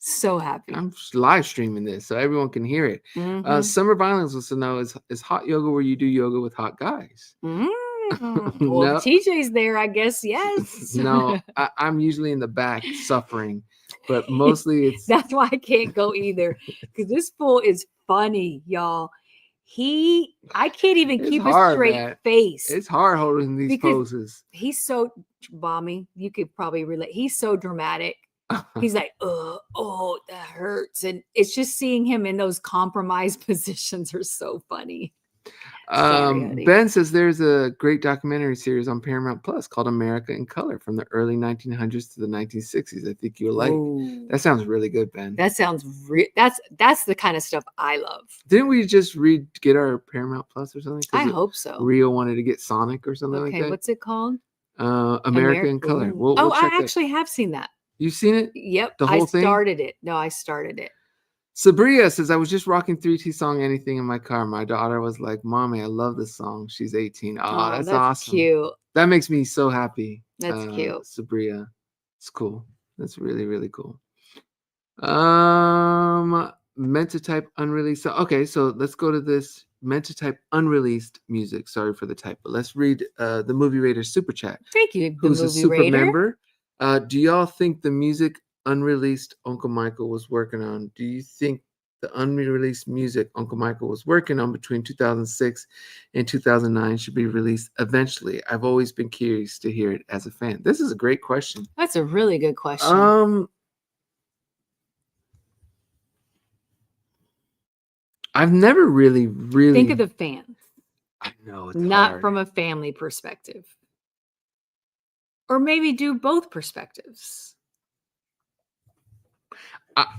So happy. I'm live streaming this so everyone can hear it. Mm-hmm. Summer Violence wants to know is hot yoga where you do yoga with hot guys? Well, if TJ's there, I guess yes. No, I'm usually in the back suffering, but mostly it's. That's why I can't go either because this fool is funny, y'all. I can't even keep a straight face. It's hard holding these poses. He's so bomby. You could probably relate. He's so dramatic. He's like, oh, that hurts. And it's just seeing him in those compromised positions are so funny. Sorry, Ben says there's a great documentary series on Paramount Plus called America in Color from the early 1900s to the 1960s. I think you'll like. That sounds really good, Ben. That sounds that's the kind of stuff I love. Didn't we just get our Paramount Plus or something? I hope so. Rio wanted to get Sonic or something like that. Okay, what's it called? America in Color. We'll I actually have seen that. You've seen it? Yep. The whole thing? I started it. No, I started it. Sabria says, I was just rocking 3T song Anything in my car. My daughter was like, Mommy, I love this song. She's 18. Oh, that's awesome. Cute. That makes me so happy. That's cute. Sabria. It's cool. That's really, really cool. Meant to type unreleased. Okay, so let's go to this. Meant to type unreleased music. Sorry for the typo. Let's read the Movie Raider super chat. Thank you, who's a super member. Do y'all think the music unreleased Uncle Michael was working on? Do you think the unreleased music Uncle Michael was working on between 2006 and 2009 should be released eventually? I've always been curious to hear it as a fan. This is a great question. That's a really good question. I've never really think of the fans. I know it's not hard. From a family perspective. Or maybe do both perspectives.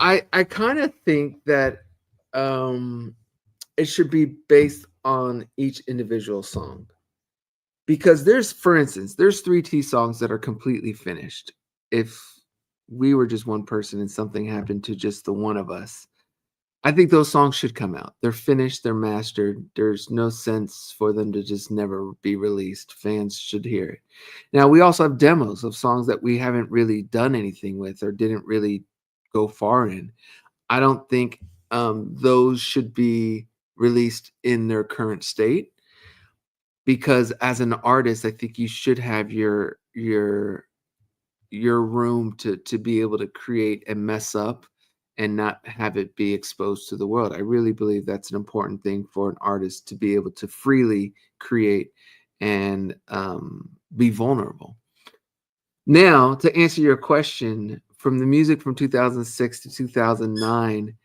I kind of think that it should be based on each individual song. Because for instance, there's 3T songs that are completely finished. If we were just one person and something happened to just the one of us, I think those songs should come out. They're finished, they're mastered. There's no sense for them to just never be released. Fans should hear it. Now, we also have demos of songs that we haven't really done anything with or didn't really go far in. I don't think those should be released in their current state, because as an artist, I think you should have your room to be able to create and mess up and not have it be exposed to the world. I really believe that's an important thing for an artist, to be able to freely create and be vulnerable. Now, to answer your question, from the music from 2006 to 2009,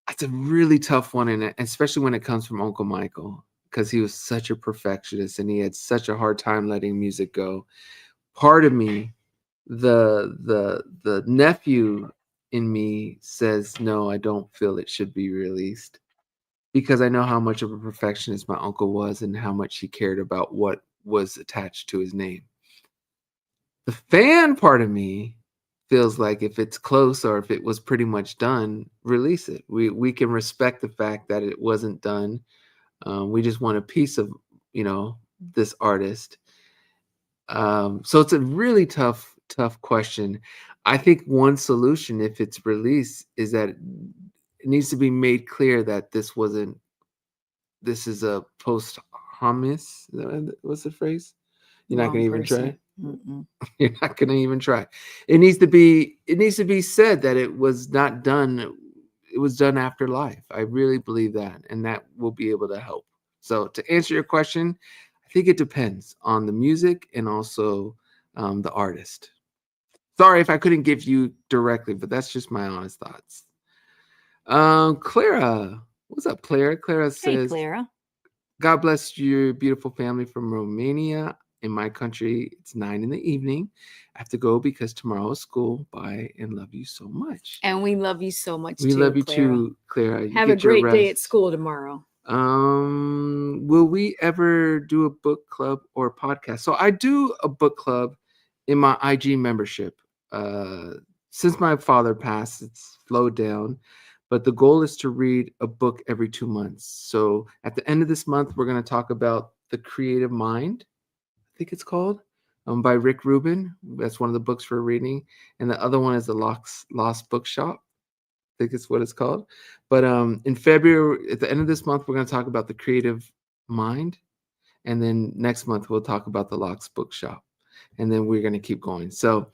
that's a really tough one, and especially when it comes from Uncle Michael, because he was such a perfectionist and he had such a hard time letting music go. Part of me, the nephew in me says, no, I don't feel it should be released, because I know how much of a perfectionist my uncle was and how much he cared about what was attached to his name. The fan part of me feels like if it's close or if it was pretty much done, release it. We can respect the fact that it wasn't done. We just want a piece of, this artist. So it's a really tough question. I think one solution, if it's released, is that it needs to be made clear that this is a posthumous. What's the phrase? You're not going to even try. You're not going to even try. It needs to be said that it was not done. It was done after life. I really believe that, and that will be able to help. So to answer your question, I think it depends on the music and also the artist. Sorry if I couldn't give you directly, but that's just my honest thoughts. Clara, what's up, Clara? Clara says, "Hey, Clara. God bless your beautiful family from Romania. In my country, it's 9 p.m. I have to go because tomorrow is school. Bye and love you so much." And we love you so much We too, love you Clara. too, Clara. Have a great day at school tomorrow. Will we ever do a book club or podcast? So I do a book club in my IG membership. Since my father passed, it's slowed down. But the goal is to read a book every 2 months. So at the end of this month, we're going to talk about The Creative Mind, I think it's called, by Rick Rubin. That's one of the books for reading. And the other one is The Lost Bookshop. I think it's what it's called. But in February, at the end of this month, we're going to talk about The Creative Mind. And then next month, we'll talk about The Lost Bookshop. And then we're going to keep going. So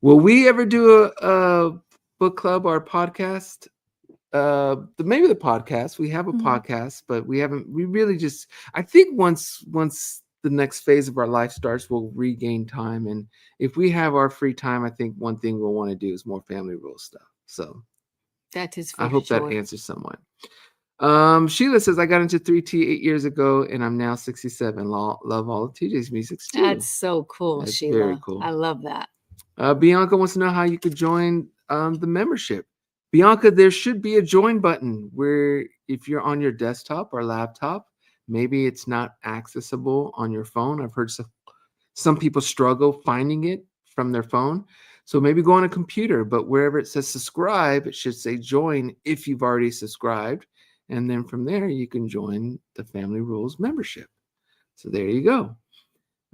will we ever do a book club or a podcast? Maybe the podcast. We have a podcast, but we really just, I think once the next phase of our life starts, we'll regain time. And if we have our free time, I think one thing we'll want to do is more family rule stuff. So that is I hope that answers someone. Sheila says, I got into 3T 8 years ago and I'm now 67. Love all of TJ's music too. That's so cool. That's Sheila. Very cool. I love that. Bianca wants to know how you could join the membership. Bianca, there should be a join button where if you're on your desktop or laptop, maybe it's not accessible on your phone. I've heard some people struggle finding it from their phone. So maybe go on a computer, but wherever it says subscribe, it should say join if you've already subscribed. And then from there, you can join the Family Rules membership. So there you go.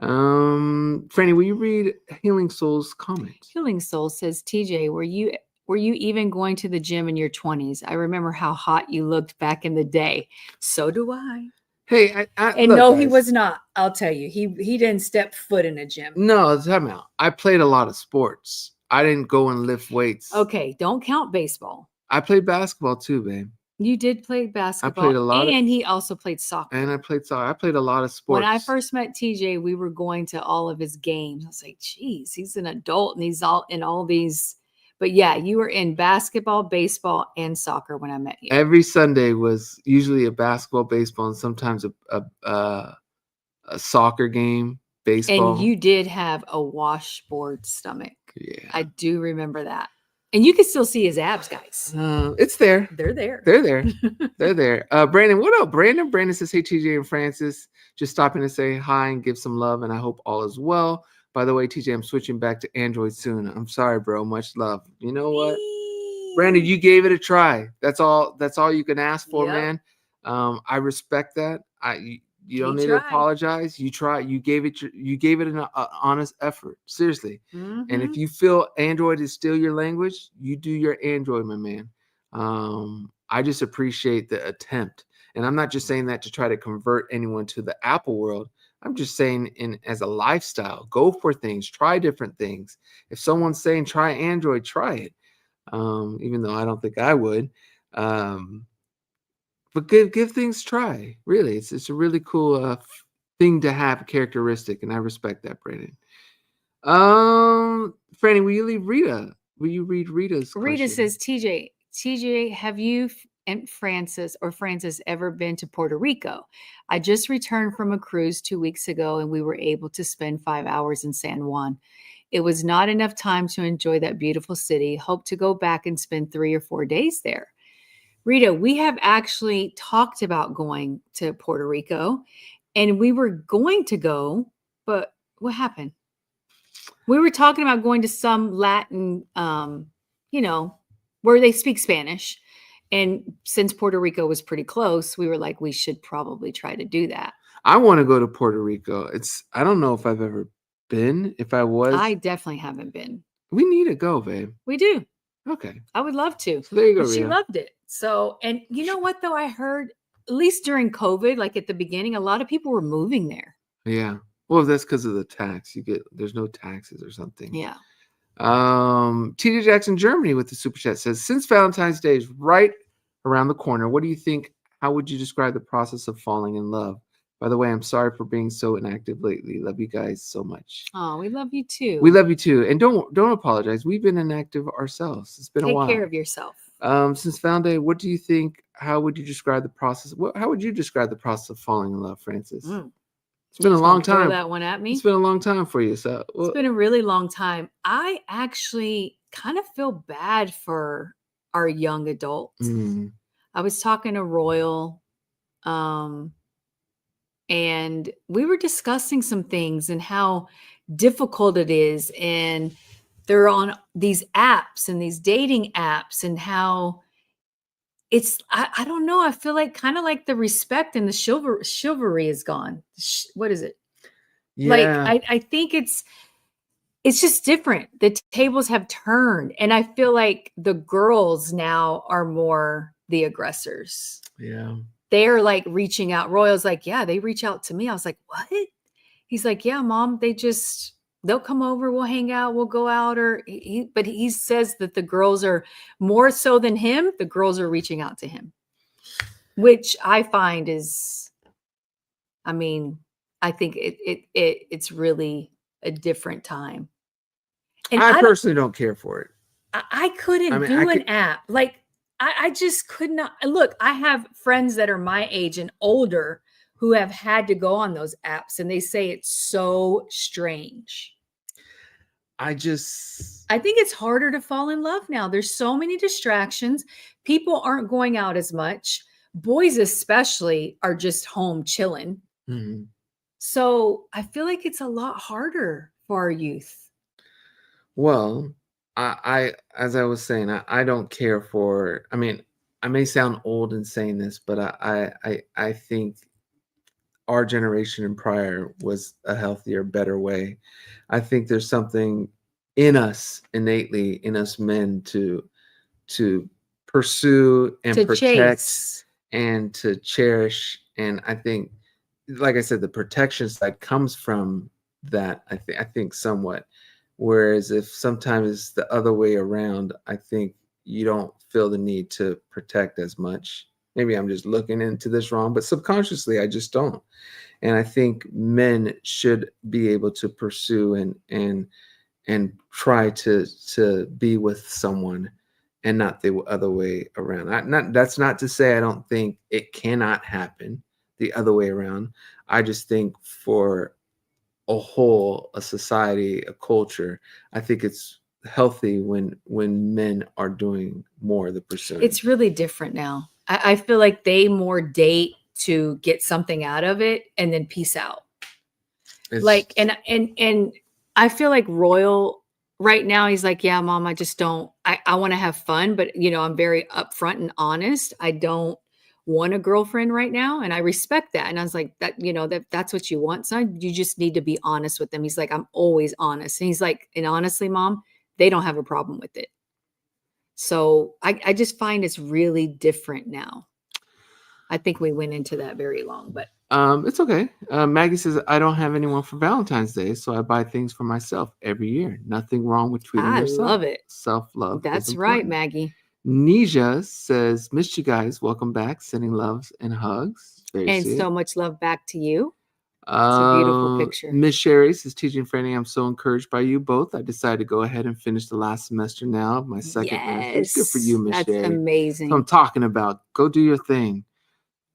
Franny, will you read Healing Soul's comment? Healing Soul says, TJ, were you even going to the gym in your 20s? I remember how hot you looked back in the day. So do I. Hey, and look, no, guys, he was not. I'll tell you, he didn't step foot in a gym. No, time out. I played a lot of sports. I didn't go and lift weights. Okay, don't count baseball. I played basketball too, babe. You did play basketball. I played a lot, and he also played soccer. And I played soccer. I played a lot of sports. When I first met TJ, we were going to all of his games. I was like, geez, he's an adult and he's all in all these. But yeah, you were in basketball, baseball, and soccer when I met you. Every Sunday was usually a basketball, baseball, and sometimes a soccer game, baseball. And you did have a washboard stomach. Yeah. I do remember that. And you can still see his abs, guys. It's there. They're there. They're there. They're there. Brandon, what up, Brandon? Brandon says, hey, TJ and Francis. Just stopping to say hi and give some love, and I hope all is well. By the way, TJ, I'm switching back to Android soon. I'm sorry, bro. Much love. You know what? Brandon, you gave it a try. That's all you can ask for, man. I respect that. You don't need to apologize. You try. You gave it an honest effort. Seriously. Mm-hmm. And if you feel Android is still your language, you do your Android, my man. I just appreciate the attempt. And I'm not just saying that to try to convert anyone to the Apple world. I'm just saying as a lifestyle, go for things, try different things. If someone's saying try Android, try it. Even though I don't think I would. But give things a try. Really, it's a really cool thing to have, a characteristic, and I respect that, Brandon. Franny, will you leave Rita? Will you read Rita's question? Rita says, TJ, have you and Francis ever been to Puerto Rico? I just returned from a cruise 2 weeks ago and we were able to spend 5 hours in San Juan. It was not enough time to enjoy that beautiful city. Hope to go back and spend 3 or 4 days there. Rita, we have actually talked about going to Puerto Rico and we were going to go, but what happened? We were talking about going to some Latin, where they speak Spanish. And since Puerto Rico was pretty close, we were like, we should probably try to do that. I want to go to Puerto Rico. I don't know if I've ever been. If I was, I definitely haven't been. We need to go, babe. We do. Okay. I would love to. So there you go. She loved it. So, and you know what, though? I heard, at least during COVID, like at the beginning, a lot of people were moving there. Yeah. Well, that's because of the tax. There's no taxes or something. Yeah. TJ Jackson, Germany, with the super chat says, since Valentine's Day is right around the corner, what do you think? How would you describe the process of falling in love? By the way, I'm sorry for being so inactive lately. Love you guys so much. Oh, we love you too. We love you too. And don't apologize. We've been inactive ourselves. It's been a while. Take care of yourself. Since Valentine's Day, what do you think? How would you describe the process? How would you describe the process of falling in love, Francis? It's been a long time. Throw that one at me. It's been a long time for you. So it's been a really long time. I actually kind of feel bad for our young adults. I was talking to Royal, and we were discussing some things and how difficult it is. And they're on these apps and these dating apps and how it's, I don't know. I feel like kind of like the respect and the chivalry is gone. What is it? Yeah. Like, I think it's just different. The tables have turned. And I feel like the girls now are more the aggressors. Yeah. They're like reaching out. Royal's like, yeah, they reach out to me. I was like, what? He's like, yeah, Mom, they'll come over, we'll hang out, we'll go out. But he says that the girls are more so than him. The girls are reaching out to him, which I find is, I think it's really a different time. And I personally don't care for it. I couldn't do an app. Like, I just could not. Look, I have friends that are my age and older who have had to go on those apps, and they say it's so strange. I think it's harder to fall in love now. There's so many distractions. People aren't going out as much. Boys especially are just home chilling. Mm-hmm. So I feel like it's a lot harder for our youth. Well, I as I was saying, I don't care for, I may sound old in saying this, but I think our generation and prior was a healthier, better way. I think there's something in us, innately in us men, to pursue and to protect chase. And to cherish. And I think, like I said, the protection side comes from that, I think somewhat. Whereas if sometimes it's the other way around, I think you don't feel the need to protect as much. Maybe I'm just looking into this wrong, but subconsciously I just don't. And I think men should be able to pursue and try to be with someone and not the other way around. That's not to say I don't think it cannot happen the other way around. I just think for a society, a culture, I think it's healthy when men are doing more of the pursuit. It's really different now. I feel like they more date to get something out of it and then peace out. Like, and I feel like Royal right now, he's like, yeah, Mom, I just don't, I want to have fun, but I'm very upfront and honest. I don't want a girlfriend right now. And I respect that. And I was like, that's what you want, son. You just need to be honest with them. He's like, I'm always honest. And he's like, and honestly, Mom, they don't have a problem with it. So I just find it's really different now. I think we went into that very long, but it's okay. Maggie says, I don't have anyone for Valentine's Day, so I buy things for myself every year. Nothing wrong with treating yourself. I love it. Self-love. That's right, Maggie. Nisha says, missed you guys. Welcome back. Sending loves and hugs. And so much love back to you. a beautiful picture. Miss Sherry says, teaching Franny, I'm so encouraged by you both. I decided to go ahead and finish the last semester now, my second master's. Good for you, Miss That's Sherry. amazing. That's what I'm talking about. Go do your thing.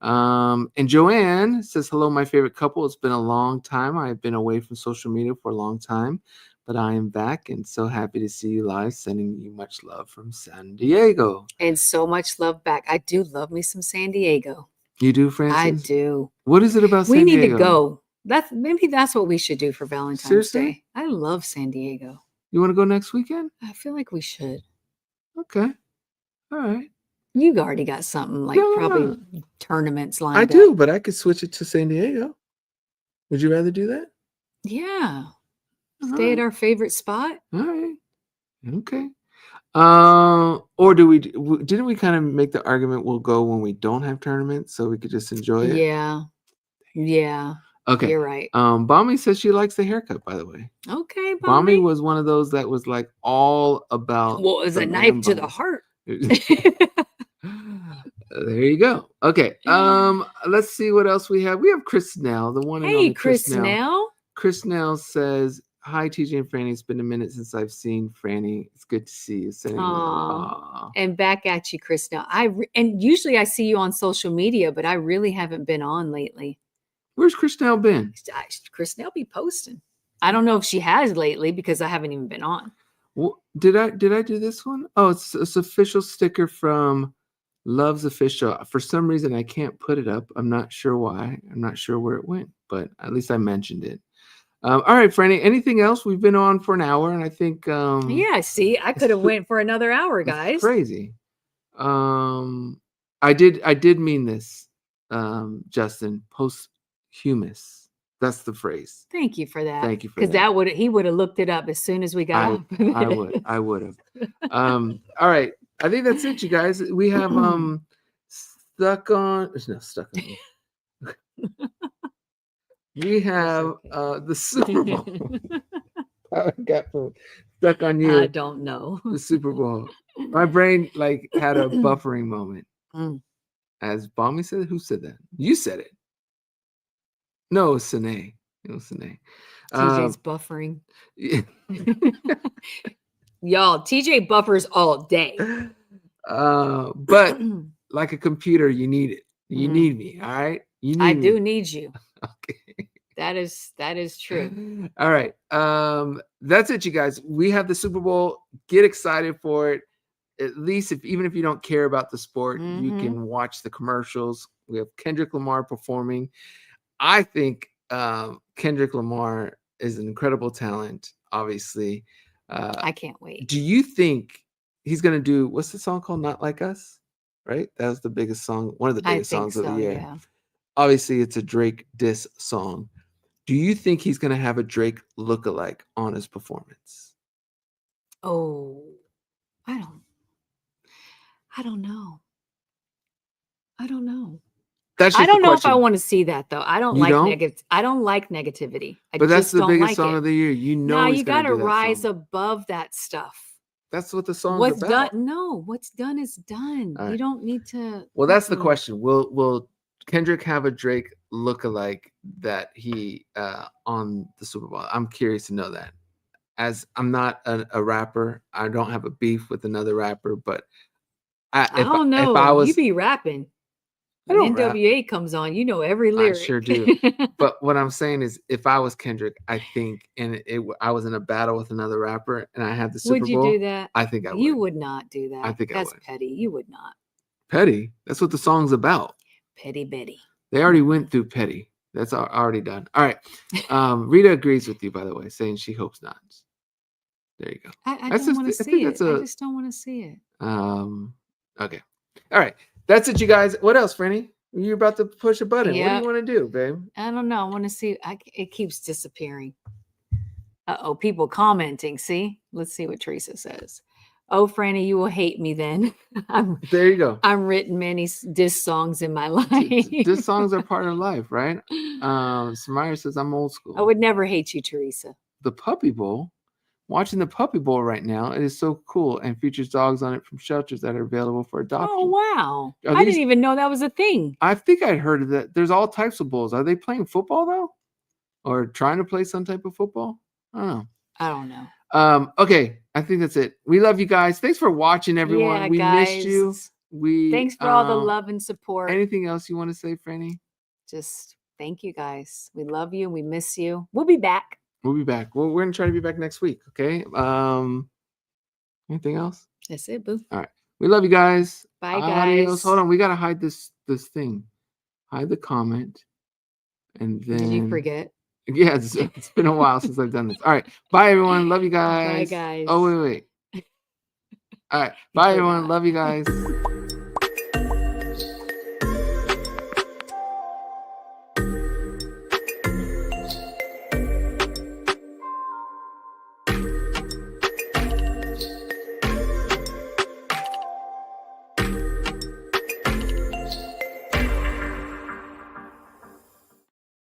And Joanne says, hello, my favorite couple. It's been a long time. I've been away from social media for a long time, but I am back and so happy to see you live. Sending you much love from San Diego. And so much love back. I do love me some San Diego. You do, Francis? I do. What is it about San Diego? We need to go. Maybe that's what we should do for Valentine's Seriously? Day. I love San Diego. You want to go next weekend? I feel like we should. Okay. All right. You already got something like probably tournaments lined up. I do, but I could switch it to San Diego. Would you rather do that? Yeah. Stay at our favorite spot. All right. Okay. Or didn't we kind of make the argument we'll go when we don't have tournaments so we could just enjoy it? Yeah. Yeah. Okay. You're right. Bommy says she likes the haircut, by the way. Okay, Bommy was one of those that was like all about. Well, it was a knife to the heart. There you go. Okay. Let's see what else we have. We have Chris Snell, the one and only Chris Snell. Chris Snell says, hi, TJ and Franny. It's been a minute since I've seen Franny. It's good to see you. And back at you, Chris Snell. And usually I see you on social media, but I really haven't been on lately. Where's Chris Snell been? Chris Snell be posting. I don't know if she has lately because I haven't even been on. Well, did I do this one? Oh, it's official sticker from Love's Official. For some reason, I can't put it up. I'm not sure why. I'm not sure where it went, but at least I mentioned it. All right, Franny. Anything else? We've been on for an hour, and I think. Yeah. See, I could have went for another hour, guys. Crazy. I did mean this, Justin. Posthumous. That's the phrase. Thank you for that. Thank you for that. Because he would have looked it up as soon as we got up. I would have. All right. I think that's it, you guys. We have stuck on. We have the Super Bowl. I got stuck on you. I don't know. The Super Bowl. My brain had a buffering moment. As Bommy said, who said that? You said it. No, it was Sine. TJ's buffering. Y'all, TJ buffers all day. But like a computer, you need it. You need me. All right. I do need you. Okay. That is true. All right. That's it, you guys. We have the Super Bowl. Get excited for it. At least even if you don't care about the sport, you can watch the commercials. We have Kendrick Lamar performing. I think Kendrick Lamar is an incredible talent, obviously. I can't wait. Do you think he's going to do, what's the song called? Not Like Us, right? That was the biggest song, one of the biggest songs of the year. Yeah. Obviously, it's a Drake diss song. Do you think he's going to have a Drake lookalike on his performance? Oh, I don't know. I don't know if I want to see that though. I don't I don't like negativity. But that's the biggest song of the year. You know, you got to rise above that stuff. That's what the song is about. Done? No, what's done is done. Right. You don't need to. Well, that's the question. Will Kendrick have a Drake lookalike that he on the Super Bowl? I'm curious to know that. As I'm not a rapper, I don't have a beef with another rapper, but I don't know. If I was, you be rapping. When NWA comes on, you know every lyric. I sure do. But what I'm saying is, if I was Kendrick, I think, and I was in a battle with another rapper, and I had the Super Bowl. Would you do that? I think I would. You would not do that. I think that's I would. Petty. You would not. Petty? That's what the song's about. Petty Betty. They already went through Petty. That's already done. All right. Rita agrees with you, by the way, saying she hopes not. There you go. I don't want to see it. I just don't want to see it. Okay. All right. That's it, you guys. What else, Franny? You're about to push a button. Yeah. What do you want to do, babe? I don't know. I want to see. It keeps disappearing. People commenting. See? Let's see what Teresa says. Oh, Franny, you will hate me then. There you go. I've written many diss songs in my life. Diss songs are part of life, right? Samira says, I'm old school. I would never hate you, Teresa. The Puppy Bowl. Watching the Puppy Bowl right now. It is so cool and features dogs on it from shelters that are available for adoption. Oh, wow. I didn't even know that was a thing. I think I'd heard of that. There's all types of bowls. Are they playing football, though? or trying to play some type of football. I don't know. Okay, I think that's it. We love you guys. Thanks for watching, everyone. Yeah, We missed you. guys. Thanks for all the love and support. Anything else you want to say, Franny? Just thank you guys. We love you. We miss you. We'll be back. We'll be back. Well, we're gonna try to be back next week. Okay. Anything else? That's it, boo. All right. We love you guys. Bye, Adios. guys. Hold on. We gotta hide this thing. Hide the comment. And then Did you forget? Yeah, it's been a while since I've done this. All right. Bye, everyone. Love you guys. Bye, guys. Oh, wait. All right. Bye, everyone. Love you guys.